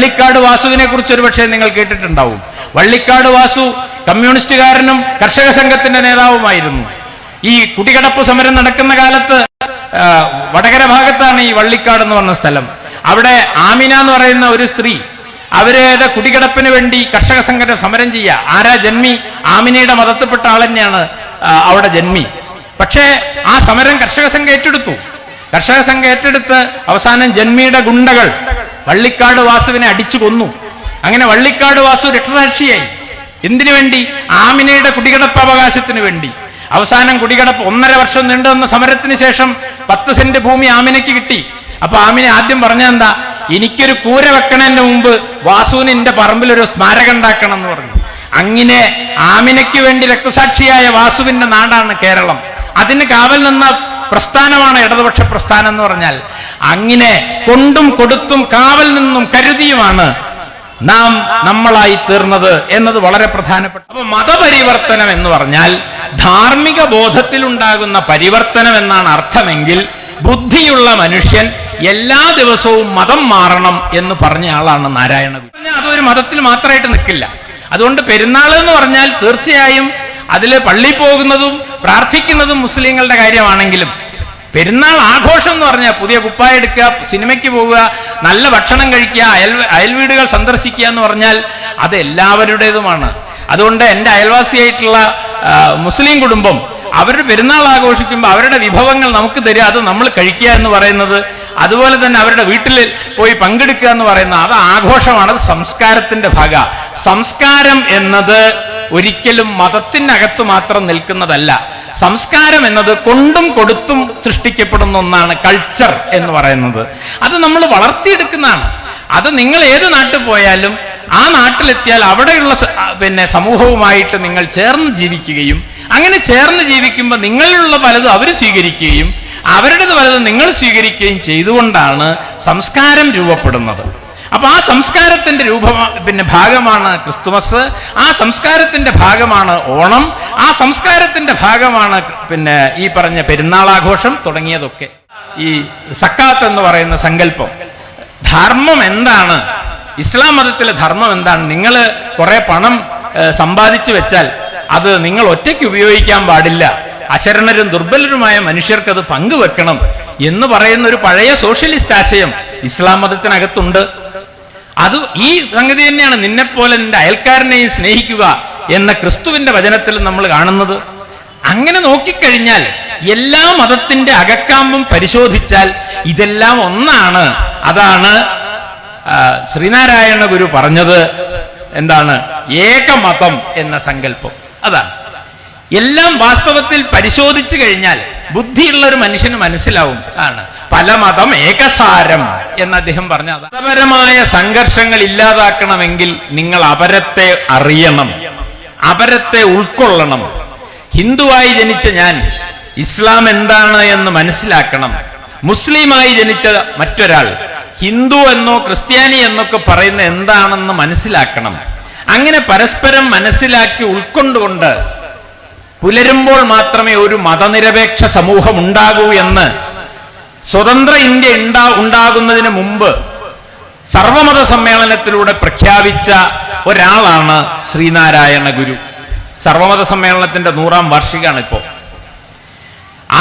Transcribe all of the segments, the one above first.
വള്ളിക്കാട് വാസുവിനെ കുറിച്ച് ഒരു പക്ഷേ നിങ്ങൾ കേട്ടിട്ടുണ്ടാവും. വള്ളിക്കാട് വാസു കമ്മ്യൂണിസ്റ്റുകാരനും കർഷക സംഘത്തിന്റെ നേതാവുമായിരുന്നു. ഈ കുടികടപ്പ് സമരം നടക്കുന്ന കാലത്ത് വടകര ഭാഗത്താണ് ഈ വള്ളിക്കാട് എന്ന് പറഞ്ഞ സ്ഥലം. അവിടെ ആമിന എന്ന് പറയുന്ന ഒരു സ്ത്രീ അവരുടെ കുടികിടപ്പിന് വേണ്ടി കർഷക സംഘം സമരം ചെയ്യുക. ആരാ ജന്മി? ആമിനയുടെ മതത്തിൽപ്പെട്ട ആൾ തന്നെയാണ് അവിടെ ജന്മി. പക്ഷേ ആ സമരം കർഷക സംഘം ഏറ്റെടുത്തു. കർഷക സംഘം ഏറ്റെടുത്ത് അവസാനം ജന്മിയുടെ ഗുണ്ടകൾ വള്ളിക്കാട് വാസുവിനെ അടിച്ചു കൊന്നു. അങ്ങനെ വള്ളിക്കാട് വാസു രക്തസാക്ഷിയായി. എന്തിനു വേണ്ടി? ആമിനയുടെ കുടികിടപ്പ് അവകാശത്തിന് വേണ്ടി. അവസാനം കുടികിടപ്പ് 1.5 വർഷം നീണ്ടുവന്ന സമരത്തിന് ശേഷം 10 സെന്റ് ഭൂമി ആമിനയ്ക്ക് കിട്ടി. അപ്പൊ ആമിന ആദ്യം പറഞ്ഞ എന്താ, എനിക്കൊരു കൂര വെക്കണതിന്റെ മുമ്പ് വാസുവിന് എന്റെ പറമ്പിൽ ഒരു സ്മാരകം ഉണ്ടാക്കണം എന്ന് പറഞ്ഞു. അങ്ങനെ ആമിനയ്ക്ക് വേണ്ടി രക്തസാക്ഷിയായ വാസുവിന്റെ നാടാണ് കേരളം. അതിന് കാവൽ നിന്ന പ്രസ്ഥാനമാണ് ഇടതുപക്ഷ പ്രസ്ഥാനം എന്ന് പറഞ്ഞാൽ. അങ്ങനെ കൊണ്ടും കൊടുത്തും കാവൽ നിന്നും കരുതിയുമാണ് നമ്മളായി തീർന്നത് എന്നത് വളരെ പ്രധാനപ്പെട്ട. അപ്പൊ മതപരിവർത്തനം എന്ന് പറഞ്ഞാൽ ധാർമ്മിക ബോധത്തിലുണ്ടാകുന്ന പരിവർത്തനം എന്നാണ് അർത്ഥമെങ്കിൽ ബുദ്ധിയുള്ള മനുഷ്യൻ എല്ലാ ദിവസവും മതം മാറണം എന്ന് പറഞ്ഞ ആളാണ് നാരായണ ഗുരു. അതൊരു മതത്തിൽ മാത്രമായിട്ട് നിൽക്കില്ല. അതുകൊണ്ട് പെരുന്നാൾ എന്ന് പറഞ്ഞാൽ തീർച്ചയായും അതില് പള്ളി പോകുന്നതും പ്രാർത്ഥിക്കുന്നതും മുസ്ലിങ്ങളുടെ കാര്യമാണെങ്കിലും പെരുന്നാൾ ആഘോഷം എന്ന് പറഞ്ഞാൽ പുതിയ കുപ്പായ എടുക്കുക, സിനിമയ്ക്ക് പോവുക, നല്ല ഭക്ഷണം കഴിക്കുക, അയൽവീടുകൾ സന്ദർശിക്കുക എന്ന് പറഞ്ഞാൽ അത് എല്ലാവരുടേതുമാണ്. അതുകൊണ്ട് എൻ്റെ അയൽവാസിയായിട്ടുള്ള മുസ്ലിം കുടുംബം അവരുടെ പെരുന്നാൾ ആഘോഷിക്കുമ്പോൾ അവരുടെ വിഭവങ്ങൾ നമുക്ക് തരിക, അത് നമ്മൾ കഴിക്കുക എന്ന് പറയുന്നത്, അതുപോലെ തന്നെ അവരുടെ വീട്ടിൽ പോയി പങ്കെടുക്കുക എന്ന് പറയുന്നത് അത് ആഘോഷമാണ്. അത് സംസ്കാരത്തിന്റെ ഭാഗ. സംസ്കാരം എന്നത് ഒരിക്കലും മതത്തിനകത്ത് മാത്രം നിൽക്കുന്നതല്ല. സംസ്കാരം എന്നത് കൊണ്ടും കൊടുത്തും സൃഷ്ടിക്കപ്പെടുന്ന ഒന്നാണ്. കൾച്ചർ എന്ന് പറയുന്നത് അത് നമ്മൾ വളർത്തിയെടുക്കുന്നതാണ്. അത് നിങ്ങൾ ഏത് നാട്ടിൽ പോയാലും ആ നാട്ടിലെത്തിയാൽ അവിടെയുള്ള സമൂഹവുമായിട്ട് നിങ്ങൾ ചേർന്ന് ജീവിക്കുകയും അങ്ങനെ ചേർന്ന് ജീവിക്കുമ്പോൾ നിങ്ങളിലുള്ള പലതും അവർ സ്വീകരിക്കുകയും അവരുടേത് പലതും നിങ്ങൾ സ്വീകരിക്കുകയും ചെയ്തുകൊണ്ടാണ് സംസ്കാരം രൂപപ്പെടുന്നത്. അപ്പൊ ആ സംസ്കാരത്തിന്റെ ഭാഗമാണ് ക്രിസ്തുമസ്, ആ സംസ്കാരത്തിന്റെ ഭാഗമാണ് ഓണം, ആ സംസ്കാരത്തിന്റെ ഭാഗമാണ് ഈ പറഞ്ഞ പെരുന്നാളാഘോഷം തുടങ്ങിയതൊക്കെ. ഈ സക്കാത്ത് എന്ന് പറയുന്ന സങ്കല്പം, ധർമ്മം എന്താണ്? ഇസ്ലാം മതത്തിലെ ധർമ്മം എന്താണ്? നിങ്ങൾ കുറെ പണം സമ്പാദിച്ചു വെച്ചാൽ അത് നിങ്ങൾ ഒറ്റയ്ക്ക് ഉപയോഗിക്കാൻ പാടില്ല, അശരണരും ദുർബലരുമായ മനുഷ്യർക്ക് അത് പങ്കുവെക്കണം എന്ന് പറയുന്ന ഒരു പഴയ സോഷ്യലിസ്റ്റ് ആശയം ഇസ്ലാം മതത്തിനകത്തുണ്ട്. അത് ഈ സംഗതി തന്നെയാണ് നിന്നെപ്പോലെ നിന്റെ അയൽക്കാരനെയും സ്നേഹിക്കുക എന്ന ക്രിസ്തുവിന്റെ വചനത്തിൽ നമ്മൾ കാണുന്നത്. അങ്ങനെ നോക്കിക്കഴിഞ്ഞാൽ എല്ലാ മതത്തിന്റെ അകക്കാമ്പും പരിശോധിച്ചാൽ ഇതെല്ലാം ഒന്നാണ്. അതാണ് ശ്രീനാരായണ ഗുരു പറഞ്ഞത്. എന്താണ്? ഏകമതം എന്ന സങ്കല്പം. അതാണ് എല്ലാം വാസ്തവത്തിൽ പരിശോധിച്ചു കഴിഞ്ഞാൽ ബുദ്ധിയുള്ള ഒരു മനുഷ്യന് മനസ്സിലാവും. ആണ് പല മതം ഏകസാരം എന്ന് അദ്ദേഹം പറഞ്ഞ. മതപരമായ സംഘർഷങ്ങൾ ഇല്ലാതാക്കണമെങ്കിൽ നിങ്ങൾ അപരത്തെ അറിയണം, അപരത്തെ ഉൾക്കൊള്ളണം. ഹിന്ദുവായി ജനിച്ച ഞാൻ ഇസ്ലാം എന്താണ് എന്ന് മനസ്സിലാക്കണം. മുസ്ലിമായി ജനിച്ച മറ്റൊരാൾ ഹിന്ദു എന്നോ ക്രിസ്ത്യാനി എന്നൊക്കെ പറയുന്ന എന്താണെന്ന് മനസ്സിലാക്കണം. അങ്ങനെ പരസ്പരം മനസ്സിലാക്കി ഉൾക്കൊണ്ടുകൊണ്ട് പുലരുമ്പോൾ മാത്രമേ ഒരു മതനിരപേക്ഷ സമൂഹം ഉണ്ടാകൂ എന്ന് സ്വതന്ത്ര ഇന്ത്യ ഉണ്ടാകുന്നതിന് മുമ്പ് സർവമത സമ്മേളനത്തിലൂടെ പ്രഖ്യാപിച്ച ഒരാളാണ് ശ്രീനാരായണ ഗുരു. സർവമത സമ്മേളനത്തിന്റെ 100ാം വാർഷികമാണ് ഇപ്പോൾ.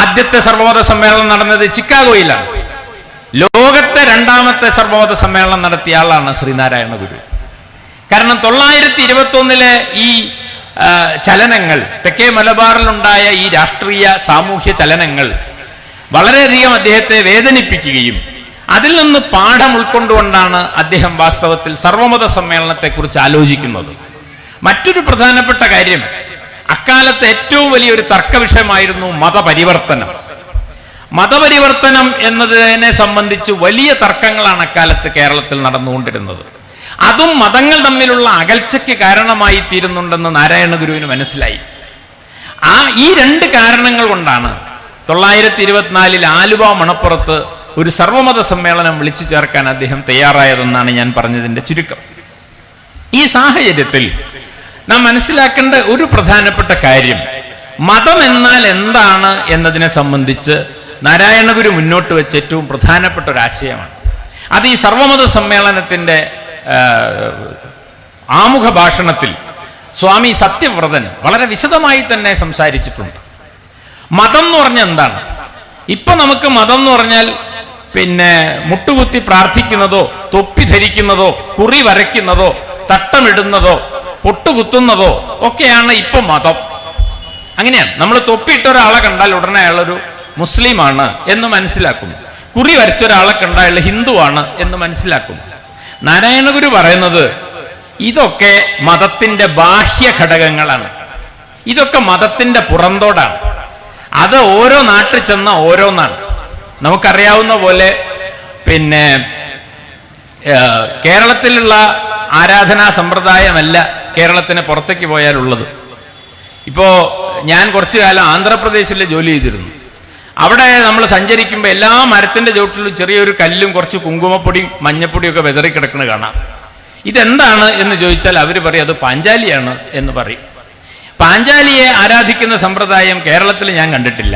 ആദ്യത്തെ സർവമത സമ്മേളനം നടന്നത് ചിക്കാഗോയിലാണ്. ലോകത്തെ 2ാമത്തെ സർവമത സമ്മേളനം നടത്തിയ ആളാണ് ശ്രീനാരായണ ഗുരു. കാരണം 921 ഈ ചലനങ്ങൾ, തെക്കേ മലബാറിലുണ്ടായ ഈ രാഷ്ട്രീയ സാമൂഹ്യ ചലനങ്ങൾ വളരെയധികം അദ്ദേഹത്തെ വേദനിപ്പിക്കുകയും അതിൽ നിന്ന് പാഠം ഉൾക്കൊണ്ടുകൊണ്ടാണ് അദ്ദേഹം വാസ്തവത്തിൽ സർവമത സമ്മേളനത്തെക്കുറിച്ച് ആലോചിക്കുന്നത്. മറ്റൊരു പ്രധാനപ്പെട്ട കാര്യം, അക്കാലത്ത് ഏറ്റവും വലിയൊരു തർക്ക വിഷയമായിരുന്നു മതപരിവർത്തനം. മതപരിവർത്തനം എന്നതിനെ സംബന്ധിച്ച് വലിയ തർക്കങ്ങളാണ് അക്കാലത്ത് കേരളത്തിൽ നടന്നുകൊണ്ടിരുന്നത്. അതും മതങ്ങൾ തമ്മിലുള്ള അകൽച്ചയ്ക്ക് കാരണമായി തീരുന്നുണ്ടെന്ന് നാരായണ ഗുരുവിന് മനസ്സിലായി. ഈ 2 കാരണങ്ങൾ കൊണ്ടാണ് 924 ആലുവ മണപ്പുറത്ത് ഒരു സർവമത സമ്മേളനം വിളിച്ചു ചേർക്കാൻ അദ്ദേഹം തയ്യാറായതെന്നാണ് ഞാൻ പറഞ്ഞതിന്റെ ചുരുക്കം. ഈ സാഹചര്യത്തിൽ നാം മനസ്സിലാക്കേണ്ട ഒരു പ്രധാനപ്പെട്ട കാര്യം, മതം എന്നാൽ എന്താണ് എന്നതിനെ സംബന്ധിച്ച് നാരായണ ഗുരു മുന്നോട്ട് വെച്ച ഏറ്റവും പ്രധാനപ്പെട്ട ഒരു ആശയമാണ്. അത് ഈ സർവമത സമ്മേളനത്തിന്റെ ആമുഖ ഭാഷണത്തിൽ സ്വാമി സത്യവ്രതൻ വളരെ വിശദമായി തന്നെ സംസാരിച്ചിട്ടുണ്ട്. മതം എന്ന് പറഞ്ഞാൽ എന്താണ്? ഇപ്പൊ നമുക്ക് മതം എന്ന് പറഞ്ഞാൽ മുട്ടുകുത്തി പ്രാർത്ഥിക്കുന്നതോ, തൊപ്പി ധരിക്കുന്നതോ, കുറി വരയ്ക്കുന്നതോ, തട്ടമിടുന്നതോ, പൊട്ടുകുത്തുന്നതോ ഒക്കെയാണ് ഇപ്പൊ മതം. അങ്ങനെയാണ്. നമ്മൾ തൊപ്പിയിട്ട ഒരാളെ കണ്ടാൽ ഉടനെ അയാളൊരു മുസ്ലിമാണ് എന്ന് മനസ്സിലാക്കുന്നു. കുറി വരച്ച ഒരാളെ കണ്ടാൽ അയാൾ ഹിന്ദുവാണ് എന്ന് മനസ്സിലാക്കുന്നു. നാരായണ ഗുരു പറയുന്നത് ഇതൊക്കെ മതത്തിന്റെ ബാഹ്യ ഘടകങ്ങളാണ്, ഇതൊക്കെ മതത്തിന്റെ പുറന്തോടാണ്. അത് ഓരോ നാട്ടിൽ ചെന്ന ഓരോന്നാണ്. നമുക്കറിയാവുന്ന പോലെ കേരളത്തിലുള്ള ആരാധനാ സമ്പ്രദായമല്ല കേരളത്തിന് പുറത്തേക്ക് പോയാലുള്ളത്. ഇപ്പോ ഞാൻ കുറച്ചു കാലം ആന്ധ്രാപ്രദേശിൽ ജോലി ചെയ്തിരുന്നു. അവിടെ നമ്മൾ സഞ്ചരിക്കുമ്പോൾ എല്ലാ മരത്തിന്റെ ചുവട്ടിലും ചെറിയൊരു കല്ലും കുറച്ച് കുങ്കുമപ്പൊടിയും മഞ്ഞപ്പൊടിയും ഒക്കെ വെതറിക്കിടക്കുന്നത് കാണാം. ഇതെന്താണ് എന്ന് ചോദിച്ചാൽ അവർ പറയും അത് പാഞ്ചാലിയാണ് എന്ന് പറയും. പാഞ്ചാലിയെ ആരാധിക്കുന്ന സമ്പ്രദായം കേരളത്തിൽ ഞാൻ കണ്ടിട്ടില്ല.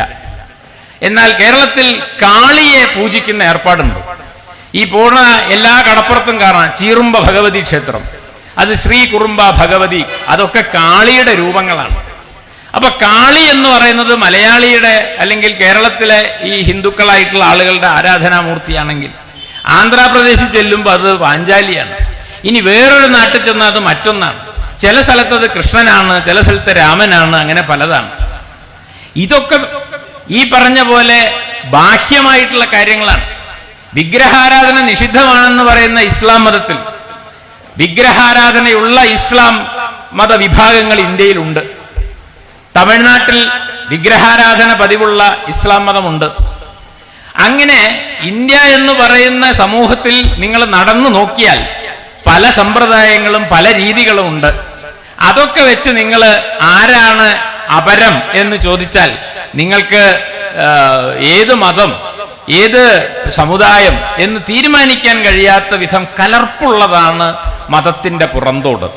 എന്നാൽ കേരളത്തിൽ കാളിയെ പൂജിക്കുന്ന ഏർപ്പാടുണ്ട്. ഈ പൂർണ്ണ എല്ലാ കടപ്പുറത്തും കാണാം ചീറുമ്പ ഭഗവതി ക്ഷേത്രം, അത് ശ്രീ കുറുമ്പ ഭഗവതി, അതൊക്കെ കാളിയുടെ രൂപങ്ങളാണ്. അപ്പൊ കാളി എന്ന് പറയുന്നത് മലയാളിയുടെ അല്ലെങ്കിൽ കേരളത്തിലെ ഈ ഹിന്ദുക്കളായിട്ടുള്ള ആളുകളുടെ ആരാധനാമൂർത്തിയാണെങ്കിൽ ആന്ധ്രാപ്രദേശിൽ ചെല്ലുമ്പോൾ അത് പാഞ്ചാലിയാണ്. ഇനി വേറൊരു നാട്ടിൽ ചെന്നാൽ അത് മറ്റൊന്നാണ്. ചില സ്ഥലത്ത് അത് കൃഷ്ണനാണ്, ചില സ്ഥലത്ത് രാമനാണ്, അങ്ങനെ പലതാണ്. ഇതൊക്കെ ഈ പറഞ്ഞ പോലെ ബാഹ്യമായിട്ടുള്ള കാര്യങ്ങളാണ്. വിഗ്രഹാരാധന നിഷിദ്ധമാണെന്ന് പറയുന്ന ഇസ്ലാം മതത്തിൽ വിഗ്രഹാരാധനയുള്ള ഇസ്ലാം മതവിഭാഗങ്ങൾ ഇന്ത്യയിലുണ്ട്. തമിഴ്നാട്ടിൽ വിഗ്രഹാരാധന പതിവുള്ള ഇസ്ലാം മതമുണ്ട്. അങ്ങനെ ഇന്ത്യ എന്ന് പറയുന്ന സമൂഹത്തിൽ നിങ്ങൾ നടന്നു നോക്കിയാൽ പല സമ്പ്രദായങ്ങളും പല രീതികളും ഉണ്ട്. അതൊക്കെ വെച്ച് നിങ്ങൾ ആരാണ് അപരം എന്ന് ചോദിച്ചാൽ നിങ്ങൾക്ക് ഏത് മതം, ഏത് സമുദായം എന്ന് തീരുമാനിക്കാൻ കഴിയാത്ത വിധം കലർപ്പുള്ളതാണ് മതത്തിന്റെ പുറന്തോട്.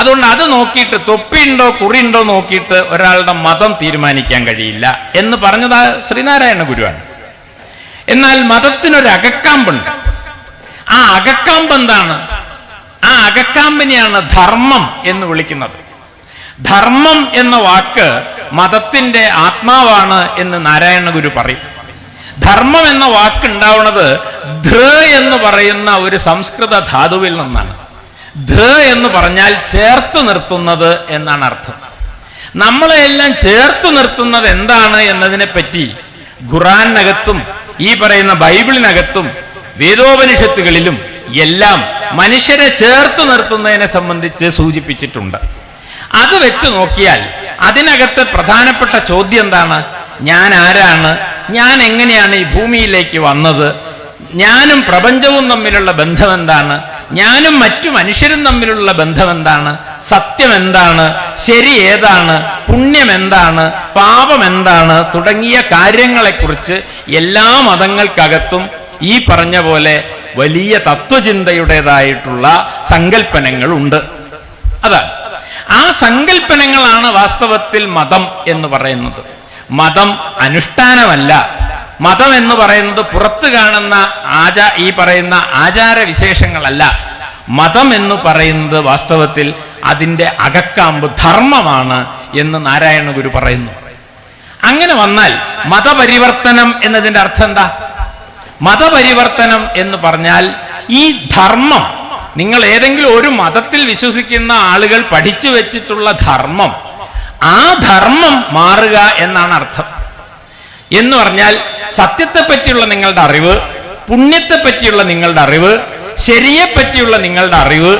അതുകൊണ്ട് അത് നോക്കിയിട്ട് തൊപ്പിയുണ്ടോ കുറിയുണ്ടോ നോക്കിയിട്ട് ഒരാളുടെ മതം തീരുമാനിക്കാൻ കഴിയില്ല എന്ന് പറഞ്ഞത് ശ്രീനാരായണ ഗുരുവാണ്. എന്നാൽ മതത്തിനൊരു അകക്കാമ്പുണ്ട്. ആ അകക്കാമ്പ് എന്താണ്? ആ അകക്കാമ്പിനെയാണ് ധർമ്മം എന്ന് വിളിക്കുന്നത്. ധർമ്മം എന്ന വാക്ക് മതത്തിന്റെ ആത്മാവാണ് എന്ന് നാരായണ ഗുരു പറയും. ധർമ്മം എന്ന വാക്ക് ഉണ്ടാവുന്നത് ധൃ എന്ന് പറയുന്ന ഒരു സംസ്കൃത ധാതുവിൽ നിന്നാണ്. ധൃ എന്ന് പറഞ്ഞാൽ ചേർത്ത് നിർത്തുന്നത് എന്നാണ് അർത്ഥം. നമ്മളെല്ലാം ചേർത്ത് നിർത്തുന്നത് എന്താണ് എന്നതിനെ പറ്റി ഖുർആനിനകത്തും ഈ പറയുന്ന ബൈബിളിനകത്തും വേദോപനിഷത്തുകളിലും എല്ലാം മനുഷ്യരെ ചേർത്ത് നിർത്തുന്നതിനെ സംബന്ധിച്ച് സൂചിപ്പിച്ചിട്ടുണ്ട്. അത് വെച്ച് നോക്കിയാൽ അതിനകത്ത് പ്രധാനപ്പെട്ട ചോദ്യം എന്താണ്? ഞാൻ ആരാണ്? ഞാൻ എങ്ങനെയാണ് ഈ ഭൂമിയിലേക്ക് വന്നത്? ഞാനും പ്രപഞ്ചവും തമ്മിലുള്ള ബന്ധം എന്താണ്? ഞാനും മറ്റു മനുഷ്യരും തമ്മിലുള്ള ബന്ധം എന്താണ്? സത്യം എന്താണ്? ശരി ഏതാണ്? പുണ്യം എന്താണ്? പാപം എന്താണ്? തുടങ്ങിയ കാര്യങ്ങളെക്കുറിച്ച് എല്ലാ മതങ്ങൾക്കകത്തും ഈ പറഞ്ഞ പോലെ വലിയ തത്വചിന്തയുടേതായിട്ടുള്ള സങ്കല്പനങ്ങൾ ഉണ്ട്. അതാണ് ആ സങ്കല്പനങ്ങളാണ് വാസ്തവത്തിൽ മതം എന്ന് പറയുന്നത്. മതം അനുഷ്ഠാനമല്ല. മതം എന്ന് പറയുന്നത് പുറത്ത് കാണുന്ന ഈ പറയുന്ന ആചാരവിശേഷങ്ങളല്ല. മതം എന്ന് പറയുന്നത് വാസ്തവത്തിൽ അതിൻ്റെ അകക്കാമ്പ് ധർമ്മമാണ് എന്ന് നാരായണ ഗുരു പറയുന്നു. അങ്ങനെ വന്നാൽ മതപരിവർത്തനം എന്നതിൻ്റെ അർത്ഥം എന്താ? മതപരിവർത്തനം എന്ന് പറഞ്ഞാൽ ഈ ധർമ്മം, നിങ്ങൾ ഏതെങ്കിലും ഒരു മതത്തിൽ വിശ്വസിക്കുന്ന ആളുകൾ പഠിച്ചു വെച്ചിട്ടുള്ള ധർമ്മം, ആ ധർമ്മം മാറുക എന്നാണ് അർത്ഥം. എന്ന് പറഞ്ഞാൽ സത്യത്തെ പറ്റിയുള്ള നിങ്ങളുടെ അറിവ്, പുണ്യത്തെ പറ്റിയുള്ള നിങ്ങളുടെ അറിവ്, ശരിയെ പറ്റിയുള്ള നിങ്ങളുടെ അറിവ്,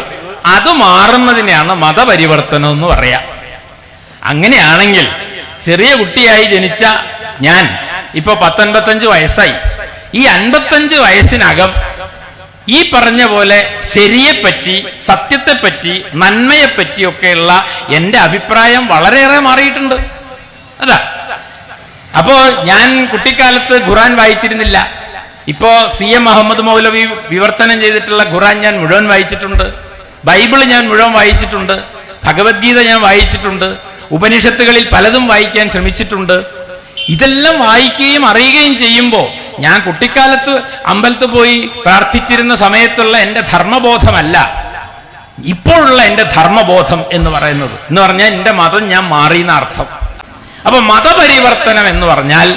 അത് മാറുന്നതിനെയാണ് മതപരിവർത്തനം എന്ന് പറയാം. അങ്ങനെയാണെങ്കിൽ ചെറിയ കുട്ടിയായി ജനിച്ച ഞാൻ ഇപ്പൊ 55 വയസ്സായി. ഈ 55 വയസ്സിനകം ഈ പറഞ്ഞ പോലെ ശരിയെപ്പറ്റി, സത്യത്തെപ്പറ്റി, നന്മയെപ്പറ്റിയൊക്കെയുള്ള എൻ്റെ അഭിപ്രായം വളരെയേറെ മാറിയിട്ടുണ്ട്. അതാ. അപ്പോ ഞാൻ കുട്ടിക്കാലത്ത് ഖുർആൻ വായിച്ചിരുന്നില്ല. ഇപ്പോ CM മുഹമ്മദ് മൗലവി വിവർത്തനം ചെയ്തിട്ടുള്ള ഖുർആൻ ഞാൻ മുഴുവൻ വായിച്ചിട്ടുണ്ട്. ബൈബിള് ഞാൻ മുഴുവൻ വായിച്ചിട്ടുണ്ട്. ഭഗവത്ഗീത ഞാൻ വായിച്ചിട്ടുണ്ട്. ഉപനിഷത്തുകളിൽ പലതും വായിക്കാൻ ശ്രമിച്ചിട്ടുണ്ട്. ഇതെല്ലാം വായിക്കുകയും അറിയുകയും ചെയ്യുമ്പോൾ ഞാൻ കുട്ടിക്കാലത്ത് അമ്പലത്തിൽ പോയി പ്രാർത്ഥിച്ചിരുന്ന സമയത്തുള്ള എൻ്റെ ധർമ്മബോധമല്ല ഇപ്പോഴുള്ള എൻ്റെ ധർമ്മബോധം എന്ന് പറയുന്നത്. എന്ന് പറഞ്ഞാൽ എൻ്റെ മതം ഞാൻ മാറിയെന്ന അർത്ഥം. അപ്പൊ മതപരിവർത്തനം എന്ന് പറഞ്ഞാൽ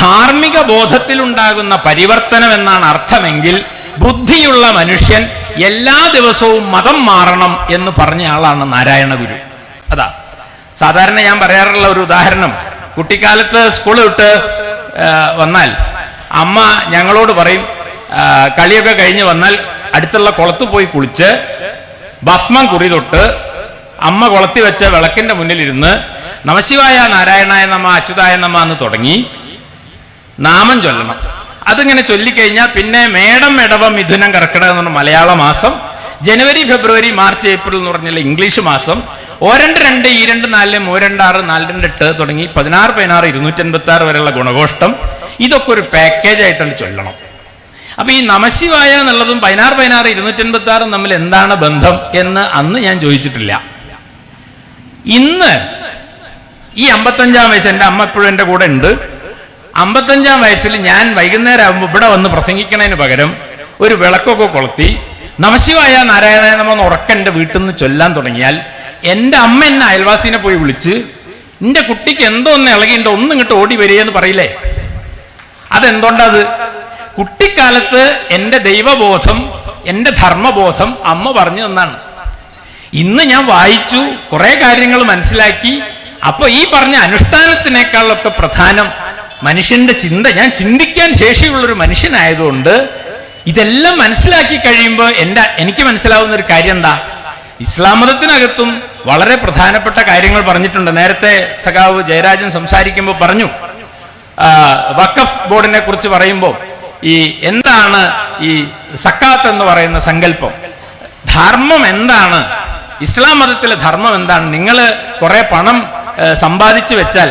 ധാർമ്മിക ബോധത്തിലുണ്ടാകുന്ന പരിവർത്തനം എന്നാണ് അർത്ഥമെങ്കിൽ ബുദ്ധിയുള്ള മനുഷ്യൻ എല്ലാ ദിവസവും മതം മാറണം എന്ന് പറഞ്ഞ ആളാണ് നാരായണ ഗുരു. അതാ സാധാരണ ഞാൻ പറയാറുള്ള ഒരു ഉദാഹരണം, കുട്ടിക്കാലത്ത് സ്കൂൾ വിട്ട് വന്നാൽ അമ്മ ഞങ്ങളോട് പറയും, കളിയൊക്കെ കഴിഞ്ഞ് വന്നാൽ അടുത്തുള്ള കുളത്ത് പോയി കുളിച്ച് ഭസ്മം കുറി തൊട്ട് അമ്മ കൊളത്തി വെച്ച വിളക്കിന്റെ മുന്നിലിരുന്ന് നമശിവായ നാരായണായ നമ അച്യുതായ നമ എന്ന് തുടങ്ങി നാമം ചൊല്ലണം. അതിങ്ങനെ ചൊല്ലിക്കഴിഞ്ഞാൽ പിന്നെ മേടം ഇടവം മിഥുനം കർക്കിടകം എന്ന് പറഞ്ഞ മലയാള മാസം, ജനുവരി ഫെബ്രുവരി മാർച്ച് ഏപ്രിൽ എന്ന് പറഞ്ഞാൽ ഇംഗ്ലീഷ് മാസം, 2 2 4 3 6 4 8 തുടങ്ങി 16 16 256 വരെയുള്ള ഗുണഘോഷ്ടം, ഇതൊക്കെ ഒരു പാക്കേജ് ആയിട്ടാണ് ചൊല്ലണം. അപ്പൊ ഈ നമശിവായ എന്നുള്ളതും 16 16 256 തമ്മിൽ എന്താണ് ബന്ധം എന്ന് അന്ന് ഞാൻ ചോദിച്ചിട്ടില്ല. ഇന്ന് ഈ 55-ാം വയസ്സ്, എൻ്റെ അമ്മ എപ്പോഴും എൻ്റെ കൂടെ ഉണ്ട്, 55-ാം വയസ്സിൽ ഞാൻ വൈകുന്നേരം ആകുമ്പോൾ ഇവിടെ വന്ന് പ്രസംഗിക്കുന്നതിന് പകരം ഒരു വിളക്കൊക്കെ കൊളുത്തി നമശിവായ നാരായണായ നമ എന്ന് ഉറക്കം എൻ്റെ വീട്ടിൽ നിന്ന് ചൊല്ലാൻ തുടങ്ങിയാൽ എൻ്റെ അമ്മ എന്നെ അയൽവാസിനെ പോയി വിളിച്ച് നിന്റെ കുട്ടിക്ക് എന്തോ ഒന്ന് ഇളകിണ്ടോ ഒന്നും ഇങ്ങോട്ട് ഓടി വരികയെന്ന് പറയില്ലേ? അതെന്തുകൊണ്ടത്? കുട്ടിക്കാലത്ത് എൻ്റെ ദൈവബോധം, എൻ്റെ ധർമ്മബോധം അമ്മ പറഞ്ഞു തന്നാണ്. ഇന്ന് ഞാൻ വായിച്ചു, കുറെ കാര്യങ്ങൾ മനസ്സിലാക്കി. അപ്പൊ ഈ പറഞ്ഞ അനുഷ്ഠാനത്തിനേക്കാളൊക്കെ പ്രധാനം മനുഷ്യന്റെ ചിന്ത. ഞാൻ ചിന്തിക്കാൻ ശേഷിയുള്ളൊരു മനുഷ്യനായതുകൊണ്ട് ഇതെല്ലാം മനസ്സിലാക്കി കഴിയുമ്പോൾ എനിക്ക് മനസ്സിലാവുന്ന ഒരു കാര്യം എന്താ, ഇസ്ലാം മതത്തിനകത്തും വളരെ പ്രധാനപ്പെട്ട കാര്യങ്ങൾ പറഞ്ഞിട്ടുണ്ട്. നേരത്തെ സഖാവ് ജയരാജൻ സംസാരിക്കുമ്പോൾ പറഞ്ഞു, വഖഫ് ബോർഡിനെ കുറിച്ച് പറയുമ്പോൾ ഈ എന്താണ് ഈ സക്കാത്ത് എന്ന് പറയുന്ന സങ്കല്പം, ധർമ്മം എന്താണ്, ഇസ്ലാം മതത്തിലെ ധർമ്മം എന്താണ്? നിങ്ങൾ കുറെ പണം സമ്പാദിച്ചു വെച്ചാൽ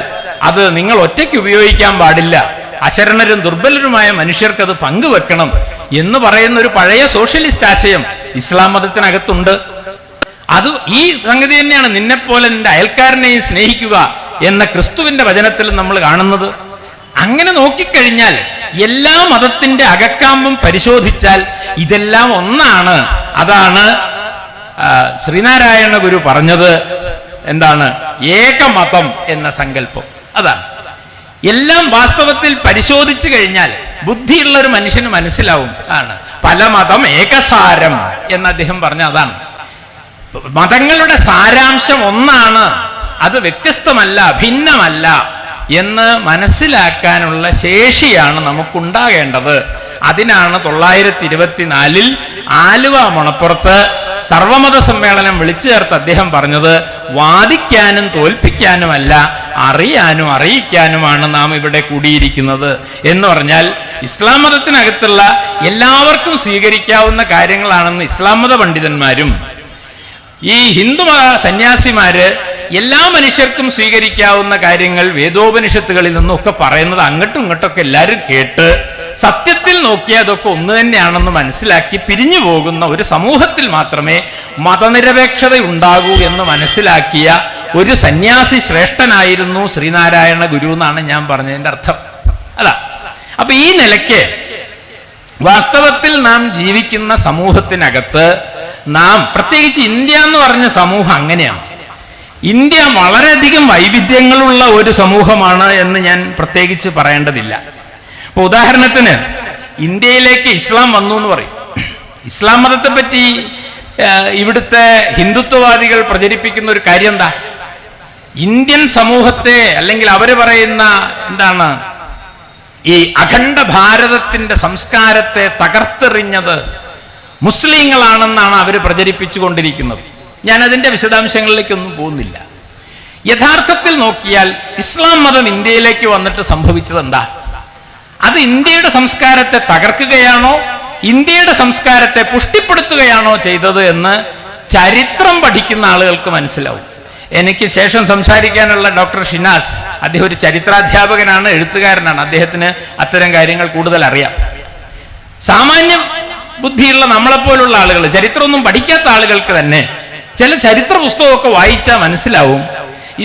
അത് നിങ്ങൾ ഒറ്റയ്ക്ക് ഉപയോഗിക്കാൻ പാടില്ല, അശരണരും ദുർബലരുമായ മനുഷ്യർക്ക് അത് പങ്കുവെക്കണം എന്ന് പറയുന്ന ഒരു പഴയ സോഷ്യലിസ്റ്റ് ആശയം ഇസ്ലാം മതത്തിനകത്തുണ്ട്. അത് ഈ സംഗതി തന്നെയാണ് നിന്നെപ്പോലെ നിന്റെ അയൽക്കാരനെയും സ്നേഹിക്കുക എന്ന ക്രിസ്തുവിന്റെ വചനത്തിൽ നമ്മൾ കാണുന്നത്. അങ്ങനെ നോക്കിക്കഴിഞ്ഞാൽ എല്ലാ മതത്തിന്റെ അകക്കാമ്പും പരിശോധിച്ചാൽ ഇതെല്ലാം ഒന്നാണ്. അതാണ് ശ്രീനാരായണ ഗുരു പറഞ്ഞത്, എന്താണ് ഏകമതം എന്ന സങ്കല്പം. അതാണ് എല്ലാം വാസ്തവത്തിൽ പരിശോധിച്ചു കഴിഞ്ഞാൽ ബുദ്ധിയുള്ള ഒരു മനുഷ്യന് മനസ്സിലാവും. ആണ് പല മതം ഏകസാരം എന്ന് അദ്ദേഹം പറഞ്ഞ അതാണ്. മതങ്ങളുടെ സാരാംശം ഒന്നാണ്, അത് വ്യത്യസ്തമല്ല, ഭിന്നമല്ല എന്ന് മനസ്സിലാക്കാനുള്ള ശേഷിയാണ് നമുക്കുണ്ടാകേണ്ടത്. അതിനാണ് 924 ആലുവ മണപ്പുറത്ത് സർവമത സമ്മേളനം വിളിച്ചു ചേർത്ത് അദ്ദേഹം പറഞ്ഞത്, വാദിക്കാനും തോൽപ്പിക്കാനുമല്ല, അറിയാനും അറിയിക്കാനുമാണ് നാം ഇവിടെ കൂടിയിരിക്കുന്നത് എന്ന് പറഞ്ഞാൽ ഇസ്ലാം മതത്തിനകത്തുള്ള എല്ലാവർക്കും സ്വീകരിക്കാവുന്ന കാര്യങ്ങളാണെന്ന് ഇസ്ലാം മത പണ്ഡിതന്മാരും ഈ ഹിന്ദുമത സന്യാസിമാര് എല്ലാ മനുഷ്യർക്കും സ്വീകരിക്കാവുന്ന കാര്യങ്ങൾ വേദോപനിഷത്തുകളിൽ നിന്നൊക്കെ പറയുന്നത് അങ്ങോട്ടും ഇങ്ങോട്ടൊക്കെ എല്ലാവരും കേട്ട് സത്യത്തിൽ നോക്കിയാൽ അതൊക്കെ ഒന്ന് തന്നെയാണെന്ന് മനസ്സിലാക്കി പിരിഞ്ഞു പോകുന്ന ഒരു സമൂഹത്തിൽ മാത്രമേ മതനിരപേക്ഷത ഉണ്ടാകൂ എന്ന് മനസ്സിലാക്കിയ ഒരു സന്യാസി ശ്രേഷ്ഠനായിരുന്നു ശ്രീനാരായണ ഗുരു എന്നാണ് ഞാൻ പറഞ്ഞതിന്റെ അർത്ഥം. അതാ അപ്പൊ ഈ നിലയ്ക്ക് വാസ്തവത്തിൽ നാം ജീവിക്കുന്ന സമൂഹത്തിനകത്ത് നാം, പ്രത്യേകിച്ച് ഇന്ത്യ എന്ന് പറഞ്ഞ സമൂഹം അങ്ങനെയാണ്. ഇന്ത്യ വളരെയധികം വൈവിധ്യങ്ങളുള്ള ഒരു സമൂഹമാണ് എന്ന് ഞാൻ പ്രത്യേകിച്ച് പറയേണ്ടതില്ല. ഇപ്പൊ ഉദാഹരണത്തിന് ഇന്ത്യയിലേക്ക് ഇസ്ലാം വന്നു എന്ന് പറയും. ഇസ്ലാം മതത്തെ പറ്റി ഇവിടുത്തെ ഹിന്ദുത്വവാദികൾ പ്രചരിപ്പിക്കുന്ന ഒരു കാര്യം എന്താ, ഇന്ത്യൻ സമൂഹത്തെ അല്ലെങ്കിൽ അവര് പറയുന്ന എന്താണ്, ഈ അഖണ്ഡ ഭാരതത്തിന്റെ സംസ്കാരത്തെ തകർത്തെറിഞ്ഞത് മുസ്ലിങ്ങളാണെന്നാണ് അവർ പ്രചരിപ്പിച്ചുകൊണ്ടിരിക്കുന്നത്. ഞാൻ അതിന്റെ വിശദാംശങ്ങളിലേക്കൊന്നും പോകുന്നില്ല. യഥാർത്ഥത്തിൽ നോക്കിയാൽ ഇസ്ലാം മതം ഇന്ത്യയിലേക്ക് വന്നിട്ട് സംഭവിച്ചത് എന്താ? അത് ഇന്ത്യയുടെ സംസ്കാരത്തെ തകർക്കുകയാണോ ഇന്ത്യയുടെ സംസ്കാരത്തെ പുഷ്ടിപ്പെടുത്തുകയാണോ ചെയ്തത് എന്ന് ചരിത്രം പഠിക്കുന്ന ആളുകൾക്ക് മനസ്സിലാവും. എനിക്ക് ശേഷം സംസാരിക്കാനുള്ള ഡോക്ടർ ഷിനാസ്, അദ്ദേഹം ഒരു ചരിത്രാധ്യാപകനാണ്, എഴുത്തുകാരനാണ്. അദ്ദേഹത്തിന് അത്തരം കാര്യങ്ങൾ കൂടുതൽ അറിയാം. സാമാന്യ ബുദ്ധിയുള്ള നമ്മളെപ്പോലുള്ള ആളുകൾ, ചരിത്രമൊന്നും പഠിക്കാത്ത ആളുകൾക്ക് തന്നെ ചില ചരിത്ര പുസ്തകമൊക്കെ വായിച്ചാൽ മനസ്സിലാവും,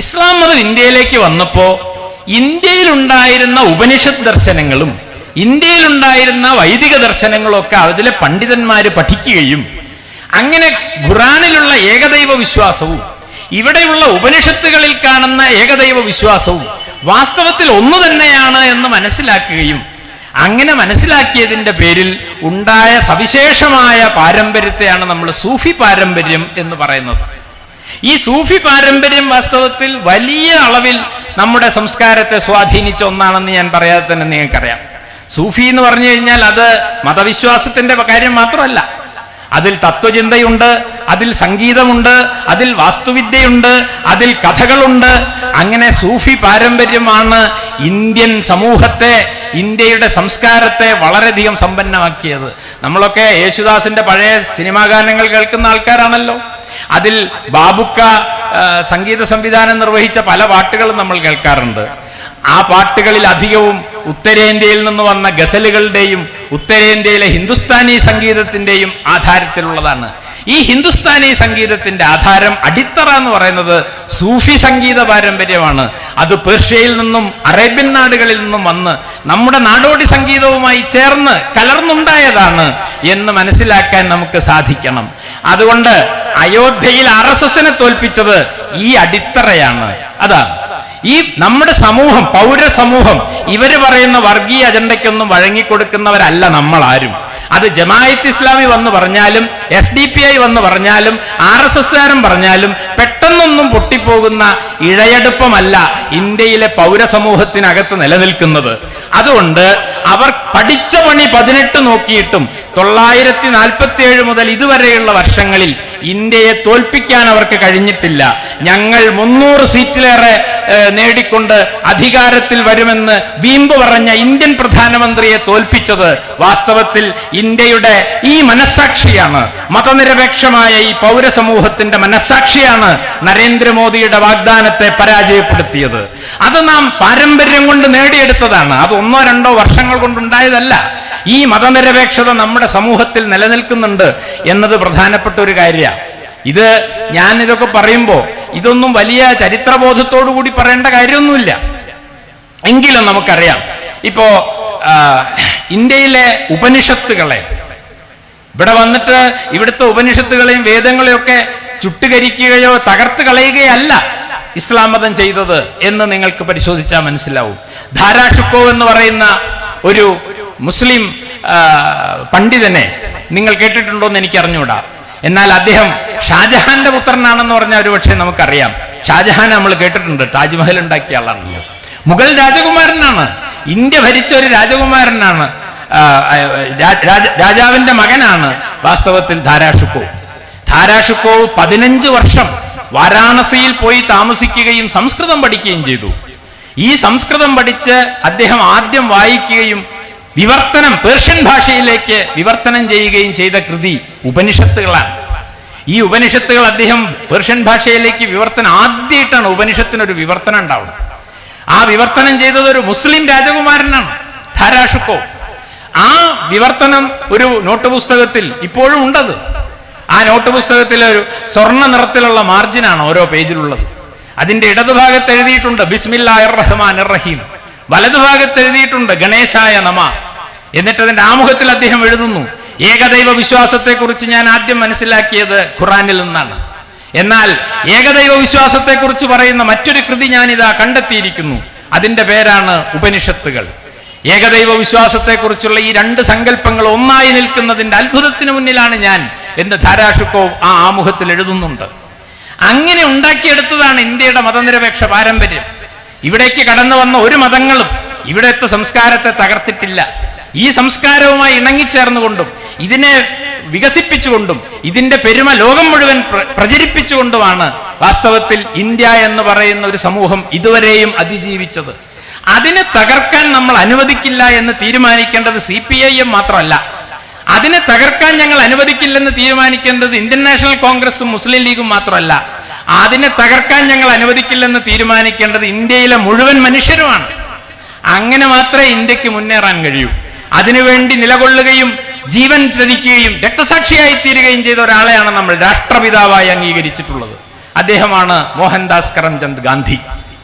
ഇസ്ലാം മതം ഇന്ത്യയിലേക്ക് വന്നപ്പോ ഇന്ത്യയിലുണ്ടായിരുന്ന ഉപനിഷത്ത് ദർശനങ്ങളും ഇന്ത്യയിലുണ്ടായിരുന്ന വൈദിക ദർശനങ്ങളൊക്കെ അതിലെ പണ്ഡിതന്മാര് പഠിക്കുകയും അങ്ങനെ ഖുറാനിലുള്ള ഏകദൈവ വിശ്വാസവും ഇവിടെയുള്ള ഉപനിഷത്തുകളിൽ കാണുന്ന ഏകദൈവ വിശ്വാസവും വാസ്തവത്തിൽ ഒന്നു തന്നെയാണ് എന്ന് മനസ്സിലാക്കുകയും അങ്ങനെ മനസ്സിലാക്കിയതിന്റെ പേരിൽ ഉണ്ടായ സവിശേഷമായ പാരമ്പര്യത്തെയാണ് നമ്മൾ സൂഫി പാരമ്പര്യം എന്ന് പറയുന്നത്. ഈ സൂഫി പാരമ്പര്യം വാസ്തവത്തിൽ വലിയ അളവിൽ നമ്മുടെ സംസ്കാരത്തെ സ്വാധീനിച്ച ഒന്നാണെന്ന് ഞാൻ പറയാതെ തന്നെ നിങ്ങൾക്കറിയാം. സൂഫി എന്ന് പറഞ്ഞു കഴിഞ്ഞാൽ അത് മതവിശ്വാസത്തിന്റെ കാര്യം മാത്രമല്ല, അതിൽ തത്വചിന്തയുണ്ട്, അതിൽ സംഗീതമുണ്ട്, അതിൽ വാസ്തുവിദ്യയുണ്ട്, അതിൽ കഥകളുണ്ട്. അങ്ങനെ സൂഫി പാരമ്പര്യമാണ് ഇന്ത്യൻ സമൂഹത്തെ, ഇന്ത്യയുടെ സംസ്കാരത്തെ വളരെയധികം സമ്പന്നമാക്കിയത്. നമ്മളൊക്കെ യേശുദാസിന്റെ പഴയ സിനിമാ ഗാനങ്ങൾ കേൾക്കുന്ന ആൾക്കാരാണല്ലോ. അതിൽ ബാബുക്ക സംഗീത സംവിധാനം നിർവഹിച്ച പല പാട്ടുകളും നമ്മൾ കേൾക്കാറുണ്ട്. ആ പാട്ടുകളിൽ അധികവും ഉത്തരേന്ത്യയിൽ നിന്ന് വന്ന ഗസലുകളുടെയും ഉത്തരേന്ത്യയിലെ ഹിന്ദുസ്ഥാനി സംഗീതത്തിന്റെയും ആധാരത്തിലുള്ളതാണ്. ഈ ഹിന്ദുസ്ഥാനി സംഗീതത്തിന്റെ ആധാരം, അടിത്തറ എന്ന് പറയുന്നത് സൂഫി സംഗീത പാരമ്പര്യമാണ്. അത് പേർഷ്യയിൽ നിന്നും അറേബ്യൻ നാടുകളിൽ നിന്നും വന്ന് നമ്മുടെ നാടോടി സംഗീതവുമായി ചേർന്ന് കലർന്നുണ്ടായതാണ് എന്ന് മനസ്സിലാക്കാൻ നമുക്ക് സാധിക്കണം. അതുകൊണ്ട് അയോധ്യയിൽ RSSനെ തോൽപ്പിച്ചത് ഈ അടിത്തറയാണ്. അതാണ് ഈ നമ്മുടെ സമൂഹം, പൗരസമൂഹം, ഇവര് പറയുന്ന വർഗീയ അജണ്ടയ്ക്കൊന്നും വഴങ്ങിക്കൊടുക്കുന്നവരല്ല നമ്മൾ ആരും. അത് ജമാഅത്ത് ഇസ്ലാമി വന്ന് പറഞ്ഞാലും SDPI വന്ന് പറഞ്ഞാലും RSSകാരൻ പറഞ്ഞാലും പെട്ടെന്നൊന്നും പൊട്ടിപ്പോകുന്ന ഇഴയടുപ്പമല്ല ഇന്ത്യയിലെ പൗരസമൂഹത്തിനകത്ത് നിലനിൽക്കുന്നത്. അതുകൊണ്ട് അവർ പഠിച്ച പണി 18 നോക്കിയിട്ടും 947 മുതൽ ഇതുവരെയുള്ള വർഷങ്ങളിൽ ഇന്ത്യയെ തോൽപ്പിക്കാൻ അവർക്ക് കഴിഞ്ഞിട്ടില്ല. ഞങ്ങൾ 300 സീറ്റിലേറെ നേടിക്കൊണ്ട് അധികാരത്തിൽ വരുമെന്ന് വീമ്പ് പറഞ്ഞ ഇന്ത്യൻ പ്രധാനമന്ത്രിയെ തോൽപ്പിച്ചത് വാസ്തവത്തിൽ ഇന്ത്യയുടെ ഈ മനസ്സാക്ഷിയാണ്. മതനിരപേക്ഷമായ ഈ പൗരസമൂഹത്തിന്റെ മനസ്സാക്ഷിയാണ് നരേന്ദ്രമോദിയുടെ വാഗ്ദാനത്തെ പരാജയപ്പെടുത്തിയത്. അത് നാം പാരമ്പര്യം കൊണ്ട് നേടിയെടുത്തതാണ്. അത് 1-2 വർഷങ്ങൾ കൊണ്ടുണ്ടായതല്ല. ഈ മതനിരപേക്ഷത നമ്മുടെ സമൂഹത്തിൽ നിലനിൽക്കുന്നുണ്ട് എന്നത് പ്രധാനപ്പെട്ട ഒരു കാര്യമാണ്. ഇത് ഞാൻ ഇതൊക്കെ പറയുമ്പോൾ ഇതൊന്നും വലിയ ചരിത്രബോധത്തോടു കൂടി പറയേണ്ട കാര്യമൊന്നുമില്ല. എങ്കിലും നമുക്കറിയാം, ഇപ്പോ ഇന്ത്യയിലെ ഉപനിഷത്തുകളെ ഇവിടെ വന്നിട്ട് ഇവിടുത്തെ ഉപനിഷത്തുകളെയും വേദങ്ങളെയും ഒക്കെ ചുട്ടുകരിക്കുകയോ തകർത്ത് കളയുകയല്ല ഇസ്ലാം മതം ചെയ്തത് എന്ന് നിങ്ങൾക്ക് പരിശോധിച്ചാൽ മനസ്സിലാവും. ധാരാഷുക്കോ എന്ന് പറയുന്ന ഒരു മുസ്ലിം പണ്ഡിതനെ നിങ്ങൾ കേട്ടിട്ടുണ്ടോ എന്ന് എനിക്ക് അറിഞ്ഞുകൂടാ. എന്നാൽ അദ്ദേഹം ഷാജഹാന്റെ പുത്രനാണെന്ന് പറഞ്ഞാൽ ഒരുപക്ഷെ നമുക്കറിയാം. ഷാജഹാൻ നമ്മൾ കേട്ടിട്ടുണ്ട്, താജ്മഹൽ ഉണ്ടാക്കിയ ആളാണല്ലോ. മുഗൾ രാജകുമാരനാണ്, ഇന്ത്യ ഭരിച്ച ഒരു രാജകുമാരനാണ്, രാജാവിന്റെ മകനാണ് വാസ്തവത്തിൽ ധാരാഷുക്കോ. ധാരാഷുക്കോ 15 വർഷം വാരാണസിയിൽ പോയി താമസിക്കുകയും സംസ്കൃതം പഠിക്കുകയും ചെയ്തു. ഈ സംസ്കൃതം പഠിച്ച് അദ്ദേഹം ആദ്യം വായിക്കുകയും വിവർത്തനം പേർഷ്യൻ ഭാഷയിലേക്ക് വിവർത്തനം ചെയ്യുകയും ചെയ്ത കൃതി ഉപനിഷത്തുകളാണ്. ഈ ഉപനിഷത്തുകൾ അദ്ദേഹം പേർഷ്യൻ ഭാഷയിലേക്ക് ആദ്യമായിട്ടാണ് ഉപനിഷത്തിനൊരു വിവർത്തനം ഉണ്ടാവുന്നത്. ആ വിവർത്തനം ചെയ്തത് ഒരു മുസ്ലിം രാജകുമാരനാണ്, ധാരാഷുക്കോ. ആ വിവർത്തനം ഒരു നോട്ട് പുസ്തകത്തിൽ ഇപ്പോഴും ഉണ്ടത്. ആ നോട്ട് പുസ്തകത്തിൽ ഒരു സ്വർണ്ണ നിറത്തിലുള്ള മാർജിനാണ് ഓരോ പേജിലുള്ളത്. അതിന്റെ ഇടതുഭാഗത്ത് എഴുതിയിട്ടുണ്ട് ബിസ്മില്ലാഹിർ റഹ്മാനിർ റഹീം, വലതുഭാഗത്ത് എഴുതിയിട്ടുണ്ട് ഗണേശായ നമ. എന്നിട്ട് അതിന്റെ ആമുഖത്തിൽ അദ്ദേഹം എഴുതുന്നു, ഏകദൈവ വിശ്വാസത്തെക്കുറിച്ച് ഞാൻ ആദ്യം മനസ്സിലാക്കിയത് ഖുറാനിൽ നിന്നാണ്. എന്നാൽ ഏകദൈവ വിശ്വാസത്തെക്കുറിച്ച് പറയുന്ന മറ്റൊരു കൃതി ഞാനിതാ കണ്ടെത്തിയിരിക്കുന്നു. അതിന്റെ പേരാണ് ഉപനിഷത്തുകൾ. ഏകദൈവ വിശ്വാസത്തെക്കുറിച്ചുള്ള ഈ 2 സങ്കല്പങ്ങൾ ഒന്നായി നിൽക്കുന്നതിന്റെ അത്ഭുതത്തിന് മുന്നിലാണ് ഞാൻ എന്ന് ധാരാഷുക്കോ ആ ആമുഖത്തിൽ എഴുതുന്നുണ്ട്. അങ്ങനെ ഉണ്ടാക്കിയെടുത്തതാണ് ഇന്ത്യയുടെ മതനിരപേക്ഷ പാരമ്പര്യം. ഇവിടേക്ക് കടന്നു വന്ന ഒരു മതങ്ങളും ഇവിടുത്തെ സംസ്കാരത്തെ തകർത്തിട്ടില്ല. ഈ സംസ്കാരവുമായി ഇണങ്ങിച്ചേർന്നുകൊണ്ടും ഇതിനെ വികസിപ്പിച്ചുകൊണ്ടും ഇതിന്റെ പെരുമ ലോകം മുഴുവൻ പ്രചരിപ്പിച്ചുകൊണ്ടുമാണ് വാസ്തവത്തിൽ ഇന്ത്യ എന്ന് പറയുന്ന ഒരു സമൂഹം ഇതുവരെയും അതിജീവിച്ചത്. അതിനെ തകർക്കാൻ നമ്മൾ അനുവദിക്കില്ല എന്ന് തീരുമാനിക്കേണ്ടത് CPIM മാത്രമല്ല, അതിനെ തകർക്കാൻ ഞങ്ങൾ അനുവദിക്കില്ലെന്ന് തീരുമാനിക്കേണ്ടത് ഇന്ത്യൻ നാഷണൽ കോൺഗ്രസും മുസ്ലിം ലീഗും മാത്രമല്ല, അതിനെ തകർക്കാൻ ഞങ്ങൾ അനുവദിക്കില്ലെന്ന് തീരുമാനിക്കേണ്ടത് ഇന്ത്യയിലെ മുഴുവൻ മനുഷ്യരുമാണ്. അങ്ങനെ മാത്രമേ ഇന്ത്യക്ക് മുന്നേറാൻ കഴിയൂ. അതിനുവേണ്ടി നിലകൊള്ളുകയും ജീവൻ ത്യജിക്കുകയും രക്തസാക്ഷിയായി തീരുകയും ചെയ്ത ഒരാളെയാണ് നമ്മൾ രാഷ്ട്രപിതാവായി അംഗീകരിച്ചിട്ടുള്ളത്. അദ്ദേഹമാണ് മോഹൻദാസ് കരംചന്ദ് ഗാന്ധി.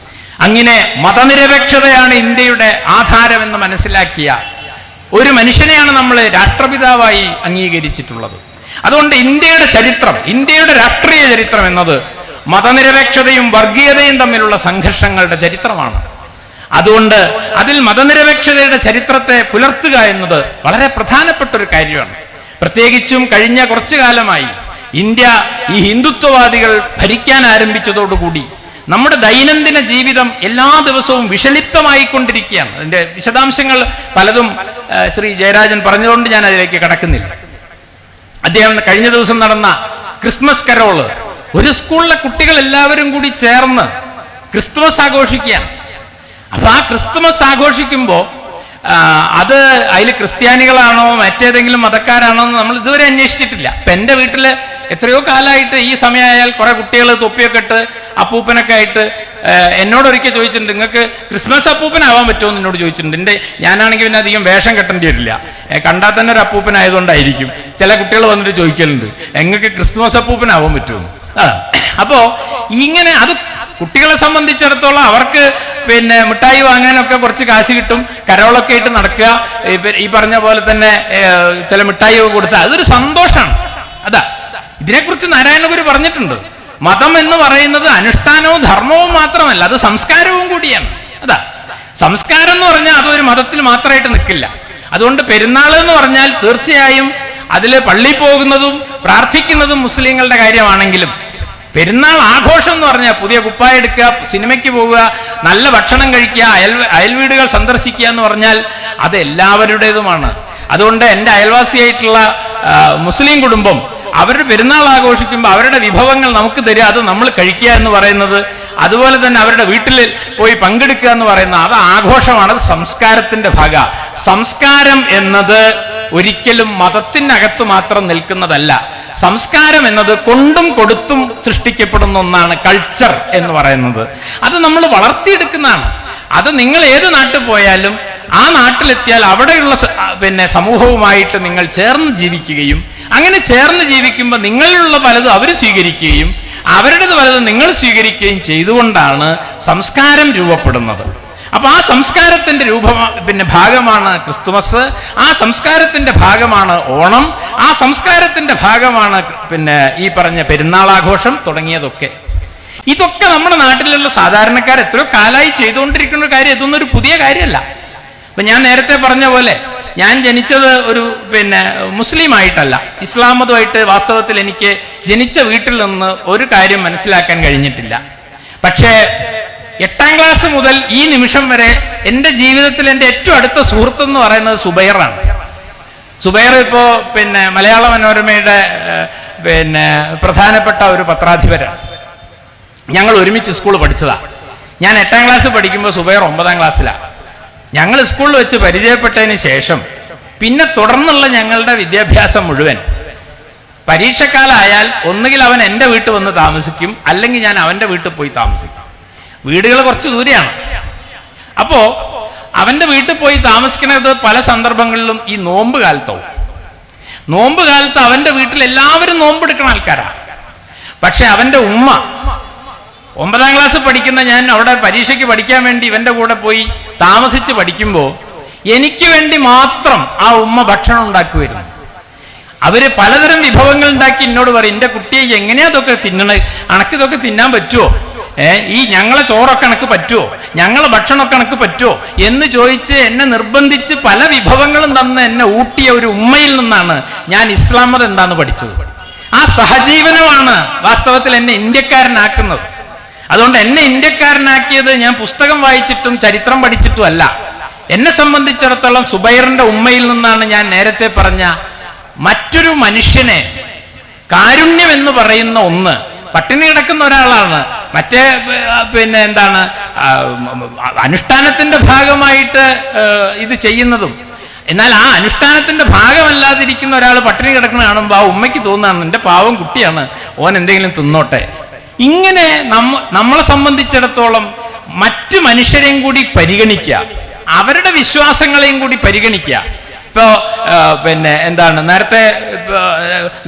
അങ്ങനെ മതനിരപേക്ഷതയാണ് ഇന്ത്യയുടെ ആധാരമെന്ന് മനസ്സിലാക്കിയ ഒരു മനുഷ്യനെയാണ് നമ്മൾ രാഷ്ട്രപിതാവായി അംഗീകരിച്ചിട്ടുള്ളത്. അതുകൊണ്ട് ഇന്ത്യയുടെ ചരിത്രം, ഇന്ത്യയുടെ രാഷ്ട്രീയ ചരിത്രം എന്നത് മതനിരപേക്ഷതയും വർഗീയതയും തമ്മിലുള്ള സംഘർഷങ്ങളുടെ ചരിത്രമാണ്. അതുകൊണ്ട് അതിൽ മതനിരപേക്ഷതയുടെ ചരിത്രത്തെ പുലർത്തുക എന്നത് വളരെ പ്രധാനപ്പെട്ട ഒരു കാര്യമാണ്. പ്രത്യേകിച്ചും കഴിഞ്ഞ കുറച്ചു കാലമായി ഇന്ത്യ ഈ ഹിന്ദുത്വവാദികൾ ഭരിക്കാൻ ആരംഭിച്ചതോടുകൂടി നമ്മുടെ ദൈനംദിന ജീവിതം എല്ലാ ദിവസവും വിഷലിപ്തമായിക്കൊണ്ടിരിക്കുകയാണ്. അതിന്റെ വിശദാംശങ്ങൾ പലതും ശ്രീ ജയരാജൻ പറഞ്ഞതുകൊണ്ട് ഞാൻ അതിലേക്ക് കടക്കുന്നില്ല. അദ്ദേഹം കഴിഞ്ഞ ദിവസം നടന്ന ക്രിസ്മസ് കരോള്, ഒരു സ്കൂളിലെ കുട്ടികൾ എല്ലാവരും കൂടി ചേർന്ന് ക്രിസ്തുമസ് ആഘോഷിക്കുകയാണ്. അപ്പൊ ആ ക്രിസ്തുമസ് ആഘോഷിക്കുമ്പോ അത് അതിൽ ക്രിസ്ത്യാനികളാണോ മറ്റേതെങ്കിലും മതക്കാരാണോ എന്ന് നമ്മൾ ഇതുവരെ അന്വേഷിച്ചിട്ടില്ല. ഇപ്പൊ എൻ്റെ വീട്ടില് എത്രയോ കാലമായിട്ട് ഈ സമയമായാൽ കുറെ കുട്ടികൾ തൊപ്പിയൊക്കെ ഇട്ട് അപ്പൂപ്പനൊക്കെ ആയിട്ട് എന്നോടൊരിക്കൽ ചോദിച്ചിട്ടുണ്ട്, നിങ്ങൾക്ക് ക്രിസ്മസ് അപ്പൂപ്പനാവാൻ പറ്റുമോ എന്ന് എന്നോട് ചോദിച്ചിട്ടുണ്ട്. ഞാനാണെങ്കിൽ പിന്നെ അധികം വേഷം കെട്ടേണ്ടി വരില്ല, കണ്ടാൽ തന്നെ ഒരു അപ്പൂപ്പനായതുകൊണ്ടായിരിക്കും. ചില കുട്ടികൾ വന്നിട്ട് ചോദിക്കലുണ്ട്, നിങ്ങൾക്ക് ക്രിസ്മസ് അപ്പൂപ്പനാവാൻ പറ്റുമോ. അപ്പോ ഇങ്ങനെ അത് കുട്ടികളെ സംബന്ധിച്ചിടത്തോളം അവർക്ക് പിന്നെ മിഠായി വാങ്ങാനൊക്കെ കുറച്ച് കാശ് കിട്ടും, കരോളൊക്കെ ആയിട്ട് നടക്കുക, ഈ പറഞ്ഞ പോലെ തന്നെ ചില മിഠായി ഒക്കെ കൊടുത്താൽ അതൊരു സന്തോഷമാണ്. അതാ ഇതിനെക്കുറിച്ച് നാരായണഗുരു പറഞ്ഞിട്ടുണ്ട്. മതം എന്ന് പറയുന്നത് അനുഷ്ഠാനവും ധർമ്മവും മാത്രമല്ല, അത് സംസ്കാരവും കൂടിയാണ്. അതാ സംസ്കാരം എന്ന് പറഞ്ഞാൽ അതൊരു മതത്തിൽ മാത്രമായിട്ട് നിൽക്കില്ല. അതുകൊണ്ട് പെരുന്നാൾ എന്ന് പറഞ്ഞാൽ തീർച്ചയായും അതിൽ പള്ളിയിൽ പോകുന്നതും പ്രാർത്ഥിക്കുന്നതും മുസ്ലിങ്ങളുടെ കാര്യമാണെങ്കിലും പെരുന്നാൾ ആഘോഷം എന്ന് പറഞ്ഞാൽ പുതിയ കുപ്പായ എടുക്കുക, സിനിമയ്ക്ക് പോവുക, നല്ല ഭക്ഷണം കഴിക്കുക, അയൽവീടുകൾ സന്ദർശിക്കുക എന്ന് പറഞ്ഞാൽ അത് എല്ലാവരുടേതുമാണ്. അതുകൊണ്ട് എൻ്റെ അയൽവാസിയായിട്ടുള്ള മുസ്ലിം കുടുംബം അവരുടെ പെരുന്നാൾ ആഘോഷിക്കുമ്പോൾ അവരുടെ വിഭവങ്ങൾ നമുക്ക് തരിക, അത് നമ്മൾ കഴിക്കുക എന്ന് പറയുന്നത്, അതുപോലെ തന്നെ അവരുടെ വീട്ടിൽ പോയി പങ്കെടുക്കുക എന്ന് പറയുന്നത് അത് ആഘോഷമാണ്, അത് സംസ്കാരത്തിന്റെ ഭാഗ. സംസ്കാരം എന്നത് ഒരിക്കലും മതത്തിനകത്ത് മാത്രം നിൽക്കുന്നതല്ല. സംസ്കാരം എന്നത് കൊണ്ടും കൊടുത്തും സൃഷ്ടിക്കപ്പെടുന്ന ഒന്നാണ്. കൾച്ചർ എന്ന് പറയുന്നത് അത് നമ്മൾ വളർത്തിയെടുക്കുന്നതാണ്. അത് നിങ്ങൾ ഏത് നാട്ടിൽ പോയാലും ആ നാട്ടിലെത്തിയാൽ അവിടെയുള്ള പിന്നെ സമൂഹവുമായിട്ട് നിങ്ങൾ ചേർന്ന് ജീവിക്കുകയും അങ്ങനെ ചേർന്ന് ജീവിക്കുമ്പോൾ നിങ്ങളിലുള്ള പലതും അവർ സ്വീകരിക്കുകയും അവരുടേത് പലതും നിങ്ങൾ സ്വീകരിക്കുകയും ചെയ്തുകൊണ്ടാണ് സംസ്കാരം രൂപപ്പെടുന്നത്. അപ്പൊ ആ സംസ്കാരത്തിന്റെ പിന്നെ ഭാഗമാണ് ക്രിസ്തുമസ്, ആ സംസ്കാരത്തിന്റെ ഭാഗമാണ് ഓണം, ആ സംസ്കാരത്തിന്റെ ഭാഗമാണ് പിന്നെ ഈ പറഞ്ഞ പെരുന്നാളാഘോഷം തുടങ്ങിയതൊക്കെ. ഇതൊക്കെ നമ്മുടെ നാട്ടിലുള്ള സാധാരണക്കാർ എത്രയോ കാലമായി ചെയ്തുകൊണ്ടിരിക്കുന്ന ഒരു കാര്യം, ഇതൊന്നും ഒരു പുതിയ കാര്യമല്ല. അപ്പൊ ഞാൻ നേരത്തെ പറഞ്ഞ പോലെ ഞാൻ ജനിച്ചത് ഒരു പിന്നെ മുസ്ലിം ആയിട്ടല്ല, ഇസ്ലാം മതമായിട്ട് വാസ്തവത്തിൽ എനിക്ക് ജനിച്ച വീട്ടിൽ നിന്ന് ഒരു കാര്യം മനസ്സിലാക്കാൻ കഴിഞ്ഞിട്ടില്ല. പക്ഷേ 8ാം ക്ലാസ് മുതൽ ഈ നിമിഷം വരെ എൻ്റെ ജീവിതത്തിൽ എൻ്റെ ഏറ്റവും അടുത്ത സുഹൃത്ത് എന്ന് പറയുന്നത് സുബൈറാണ്. സുബൈർ ഇപ്പോ പിന്നെ മലയാള മനോരമയുടെ പിന്നെ പ്രധാനപ്പെട്ട ഒരു പത്രാധിപരാണ്. ഞങ്ങൾ ഒരുമിച്ച് സ്കൂൾ പഠിച്ചതാ. ഞാൻ 8ാം ക്ലാസ് പഠിക്കുമ്പോൾ സുബൈർ 9ാം ക്ലാസ്സിലാണ്. ഞങ്ങൾ സ്കൂളിൽ വെച്ച് പരിചയപ്പെട്ടതിന് ശേഷം പിന്നെ തുടർന്നുള്ള ഞങ്ങളുടെ വിദ്യാഭ്യാസം മുഴുവൻ പരീക്ഷക്കാലായാൽ ഒന്നുകിൽ അവൻ എൻ്റെ വീട്ടിൽ വന്ന് താമസിക്കും, അല്ലെങ്കിൽ ഞാൻ അവൻ്റെ വീട്ടിൽ പോയി താമസിക്കും. വീടുകൾ കുറച്ച് ദൂരെയാണ്. അപ്പോ അവന്റെ വീട്ടിൽ പോയി താമസിക്കുന്നത് പല സന്ദർഭങ്ങളിലും ഈ നോമ്പ് കാലത്താവും. നോമ്പ് കാലത്ത് അവന്റെ വീട്ടിൽ എല്ലാവരും നോമ്പെടുക്കുന്ന ആൾക്കാരാണ്. പക്ഷെ അവന്റെ ഉമ്മ 9ാം ക്ലാസ് പഠിക്കുന്ന ഞാൻ അവിടെ പരീക്ഷയ്ക്ക് പഠിക്കാൻ വേണ്ടി ഇവന്റെ കൂടെ പോയി താമസിച്ച് പഠിക്കുമ്പോൾ എനിക്ക് വേണ്ടി മാത്രം ആ ഉമ്മ ഭക്ഷണം ഉണ്ടാക്കുമായിരുന്നു. അവര് പലതരം വിഭവങ്ങൾ ഉണ്ടാക്കി എന്നോട് പറയും, എൻ്റെ കുട്ടിയെ എങ്ങനെയാ അതൊക്കെ തിന്നണത്, അണക്കിതൊക്കെ തിന്നാൻ പറ്റുമോ, ഈ ഞങ്ങളെ ചോറൊക്കെ കണക്ക് പറ്റുമോ, ഞങ്ങളെ ഭക്ഷണമൊക്കെ കണക്ക് പറ്റുമോ എന്ന് ചോദിച്ച് എന്നെ നിർബന്ധിച്ച് പല വിഭവങ്ങളും തന്ന് എന്നെ ഊട്ടിയ ഒരു ഉമ്മയിൽ നിന്നാണ് ഞാൻ ഇസ്ലാം മതം എന്താന്ന് പഠിച്ചത്. ആ സഹജീവനമാണ് വാസ്തവത്തിൽ എന്നെ ഇന്ത്യക്കാരനാക്കുന്നത്. അതുകൊണ്ട് എന്നെ ഇന്ത്യക്കാരനാക്കിയത് ഞാൻ പുസ്തകം വായിച്ചിട്ടും ചരിത്രം പഠിച്ചിട്ടും അല്ല. എന്നെ സംബന്ധിച്ചിടത്തോളം സുബൈറിന്റെ ഉമ്മയിൽ നിന്നാണ് ഞാൻ നേരത്തെ പറഞ്ഞ മറ്റൊരു മനുഷ്യനെ കാരുണ്യം എന്ന് പറയുന്ന ഒന്ന്. പട്ടിണി കിടക്കുന്ന ഒരാളാണ്, മറ്റേ പിന്നെ എന്താണ് അനുഷ്ഠാനത്തിന്റെ ഭാഗമായിട്ട് ഇത് ചെയ്യുന്നതും. എന്നാൽ ആ അനുഷ്ഠാനത്തിന്റെ ഭാഗമല്ലാതിരിക്കുന്ന ഒരാൾ പട്ടിണി കിടക്കുന്ന കാണുമ്പോൾ ആ ഉമ്മയ്ക്ക് തോന്നുകയാണ് എൻ്റെ പാവം കുട്ടിയാണ്, ഓൻ എന്തെങ്കിലും തിന്നോട്ടെ. ഇങ്ങനെ നമ്മളെ സംബന്ധിച്ചിടത്തോളം മറ്റു മനുഷ്യരെയും കൂടി പരിഗണിക്കുക, അവരുടെ വിശ്വാസങ്ങളെയും കൂടി പരിഗണിക്കുക. ഇപ്പോ പിന്നെ എന്താണ് നേരത്തെ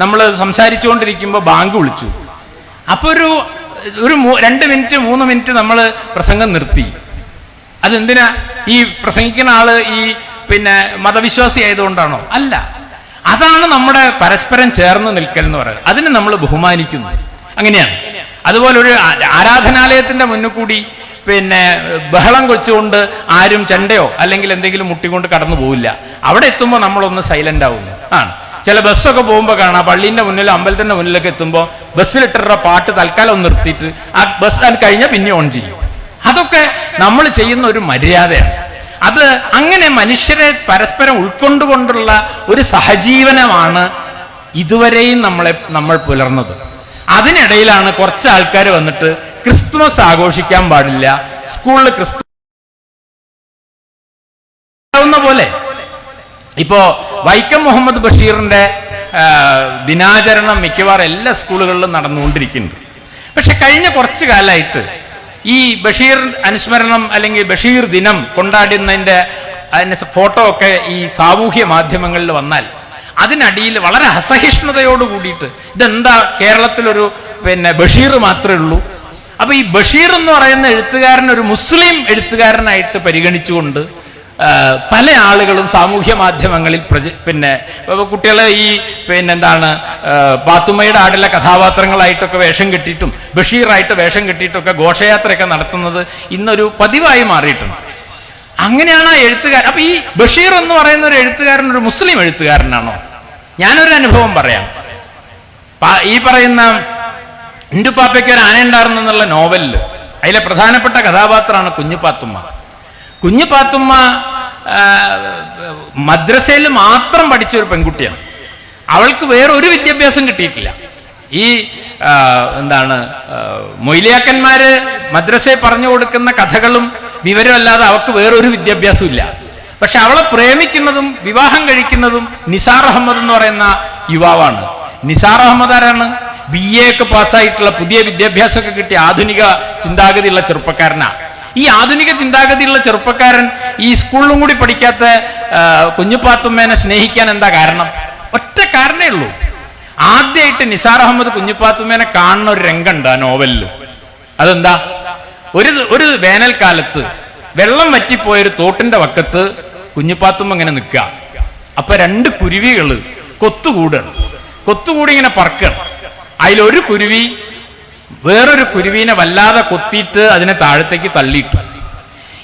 നമ്മൾ സംസാരിച്ചുകൊണ്ടിരിക്കുമ്പോൾ ബാങ്ക് വിളിച്ചു. അപ്പൊ ഒരു 2 മിനിറ്റ് 3 മിനിറ്റ് നമ്മൾ പ്രസംഗം നിർത്തി. അതെന്തിനാ? ഈ പ്രസംഗിക്കുന്ന ആള് ഈ പിന്നെ മതവിശ്വാസി ആയതുകൊണ്ടാണോ? അല്ല. അതാണ് നമ്മുടെ പരസ്പരം ചേർന്ന് നിൽക്കൽ എന്ന് പറയുന്നത്. അതിനെ നമ്മൾ ബഹുമാനിക്കുന്നു. അങ്ങനെയാണ്. അതുപോലെ ഒരു ആരാധനാലയത്തിന്റെ മുന്നിൽ കൂടി പിന്നെ ബഹളം കൊച്ചുകൊണ്ട് ആരും ചെണ്ടയോ അല്ലെങ്കിൽ എന്തെങ്കിലും മുട്ടിക്കൊണ്ട് കടന്നു പോവില്ല. അവിടെ എത്തുമ്പോൾ നമ്മളൊന്ന് സൈലന്റ് ആവുന്നു ആണ്. ചില ബസ്സൊക്കെ പോകുമ്പോൾ കാണാം, പള്ളീന്റെ മുന്നിൽ അമ്പലത്തിന്റെ മുന്നിലൊക്കെ എത്തുമ്പോൾ ബസ്സിലിട്ടുള്ള പാട്ട് തൽക്കാലം ഒന്ന് നിർത്തിയിട്ട് ആ ബസ് അത് കഴിഞ്ഞാൽ പിന്നെ ഓൺ ചെയ്യും. അതൊക്കെ നമ്മൾ ചെയ്യുന്ന ഒരു മര്യാദയാണ്. അത് അങ്ങനെ മനുഷ്യരെ പരസ്പരം ഉൾക്കൊണ്ടുകൊണ്ടുള്ള ഒരു സഹജീവനമാണ് ഇതുവരെയും നമ്മൾ പുലർന്നത്. അതിനിടയിലാണ് കുറച്ച് ആൾക്കാർ വന്നിട്ട് ക്രിസ്തുമസ് ആഘോഷിക്കാൻ പാടില്ല, സ്കൂളിൽ പോലെ. ഇപ്പോ വൈക്കം മുഹമ്മദ് ബഷീറിന്റെ ദിനാചരണം മിക്കവാറും എല്ലാ സ്കൂളുകളിലും നടന്നുകൊണ്ടിരിക്കുന്നുണ്ട്. പക്ഷെ കഴിഞ്ഞ കുറച്ചു കാലമായിട്ട് ഈ ബഷീർ അനുസ്മരണം അല്ലെങ്കിൽ ബഷീർ ദിനം കൊണ്ടാടുന്നതിന്റെ ഫോട്ടോ ഒക്കെ ഈ സാമൂഹ്യ മാധ്യമങ്ങളിൽ വന്നാൽ അതിനടിയിൽ വളരെ അസഹിഷ്ണുതയോട് കൂടിയിട്ട് ഇതെന്താ കേരളത്തിലൊരു പിന്നെ ബഷീർ മാത്രമേ ഉള്ളൂ. അപ്പൊ ഈ ബഷീർ എന്ന് പറയുന്ന എഴുത്തുകാരൻ ഒരു മുസ്ലിം എഴുത്തുകാരനായിട്ട് പരിഗണിച്ചുകൊണ്ട് പല ആളുകളും സാമൂഹ്യ മാധ്യമങ്ങളിൽ പിന്നെ കുട്ടികളെ ഈ പിന്നെന്താണ് പാത്തുമ്മയുടെ ആടിലെ കഥാപാത്രങ്ങളായിട്ടൊക്കെ വേഷം കെട്ടിയിട്ടും ബഷീറായിട്ട് വേഷം കെട്ടിയിട്ടൊക്കെ ഘോഷയാത്രയൊക്കെ നടത്തുന്നത് ഇന്നൊരു പതിവായി മാറിയിട്ടുണ്ട്. അങ്ങനെയാണ് ആ എഴുത്തുകാരൻ. അപ്പൊ ഈ ബഷീർ എന്ന് പറയുന്ന ഒരു എഴുത്തുകാരൻ ഒരു മുസ്ലിം എഴുത്തുകാരനാണോ? ഞാനൊരു അനുഭവം പറയാം. ഈ പറയുന്ന ഇന്റുപ്പാപ്പയ്ക്ക് ഒരു ആനയുണ്ടായിരുന്നു എന്നുള്ള നോവലില് അതിലെ പ്രധാനപ്പെട്ട കഥാപാത്രമാണ് കുഞ്ഞുപാത്തുമ്മ. കുഞ്ഞുപാത്തുമ്മ മദ്രസയിൽ മാത്രം പഠിച്ച ഒരു പെൺകുട്ടിയാണ്. അവൾക്ക് വേറെ ഒരു വിദ്യാഭ്യാസം കിട്ടിയിട്ടില്ല. ഈ മൊയ്ലിയാക്കന്മാര് മദ്രസയിൽ പറഞ്ഞു കൊടുക്കുന്ന കഥകളും വിവരമല്ലാതെ അവൾക്ക് വേറൊരു വിദ്യാഭ്യാസവും ഇല്ല. പക്ഷെ അവളെ പ്രേമിക്കുന്നതും വിവാഹം കഴിക്കുന്നതും നിസാർ അഹമ്മദ് എന്ന് പറയുന്ന യുവാവാണ്. നിസാർ അഹമ്മദ് ആരാണ്? BA ഒക്കെ പാസ്സായിട്ടുള്ള പുതിയ വിദ്യാഭ്യാസമൊക്കെ കിട്ടിയ ആധുനിക ചിന്താഗതിയുള്ള ചെറുപ്പക്കാരനാണ്. ഈ ആധുനിക ചിന്താഗതിയുള്ള ചെറുപ്പക്കാരൻ ഈ സ്കൂളിലും കൂടി പഠിക്കാത്ത കുഞ്ഞുപാത്തുമ്മേനെ സ്നേഹിക്കാൻ എന്താ കാരണം? ഒറ്റ കാരണേ ഉള്ളൂ. ആദ്യമായിട്ട് നിസാർ അഹമ്മദ് കുഞ്ഞുപാത്തുമ്മേനെ കാണുന്ന ഒരു രംഗമുണ്ട് ആ നോവലിൽ. അതെന്താ? ഒരു വേനൽക്കാലത്ത് വെള്ളം വറ്റിപ്പോയൊരു തോട്ടിന്റെ വക്കത്ത് കുഞ്ഞുപാത്തുമ്മ ഇങ്ങനെ നിൽക്കുക. അപ്പൊ 2 കുരുവികള് കൊത്തുകൂടി ഇങ്ങനെ പറക്കണം. അതിലൊരു കുരുവി വേറൊരു കുരുവിനെ വല്ലാതെ കൊത്തിയിട്ട് അതിനെ താഴത്തേക്ക് തള്ളിയിട്ടു.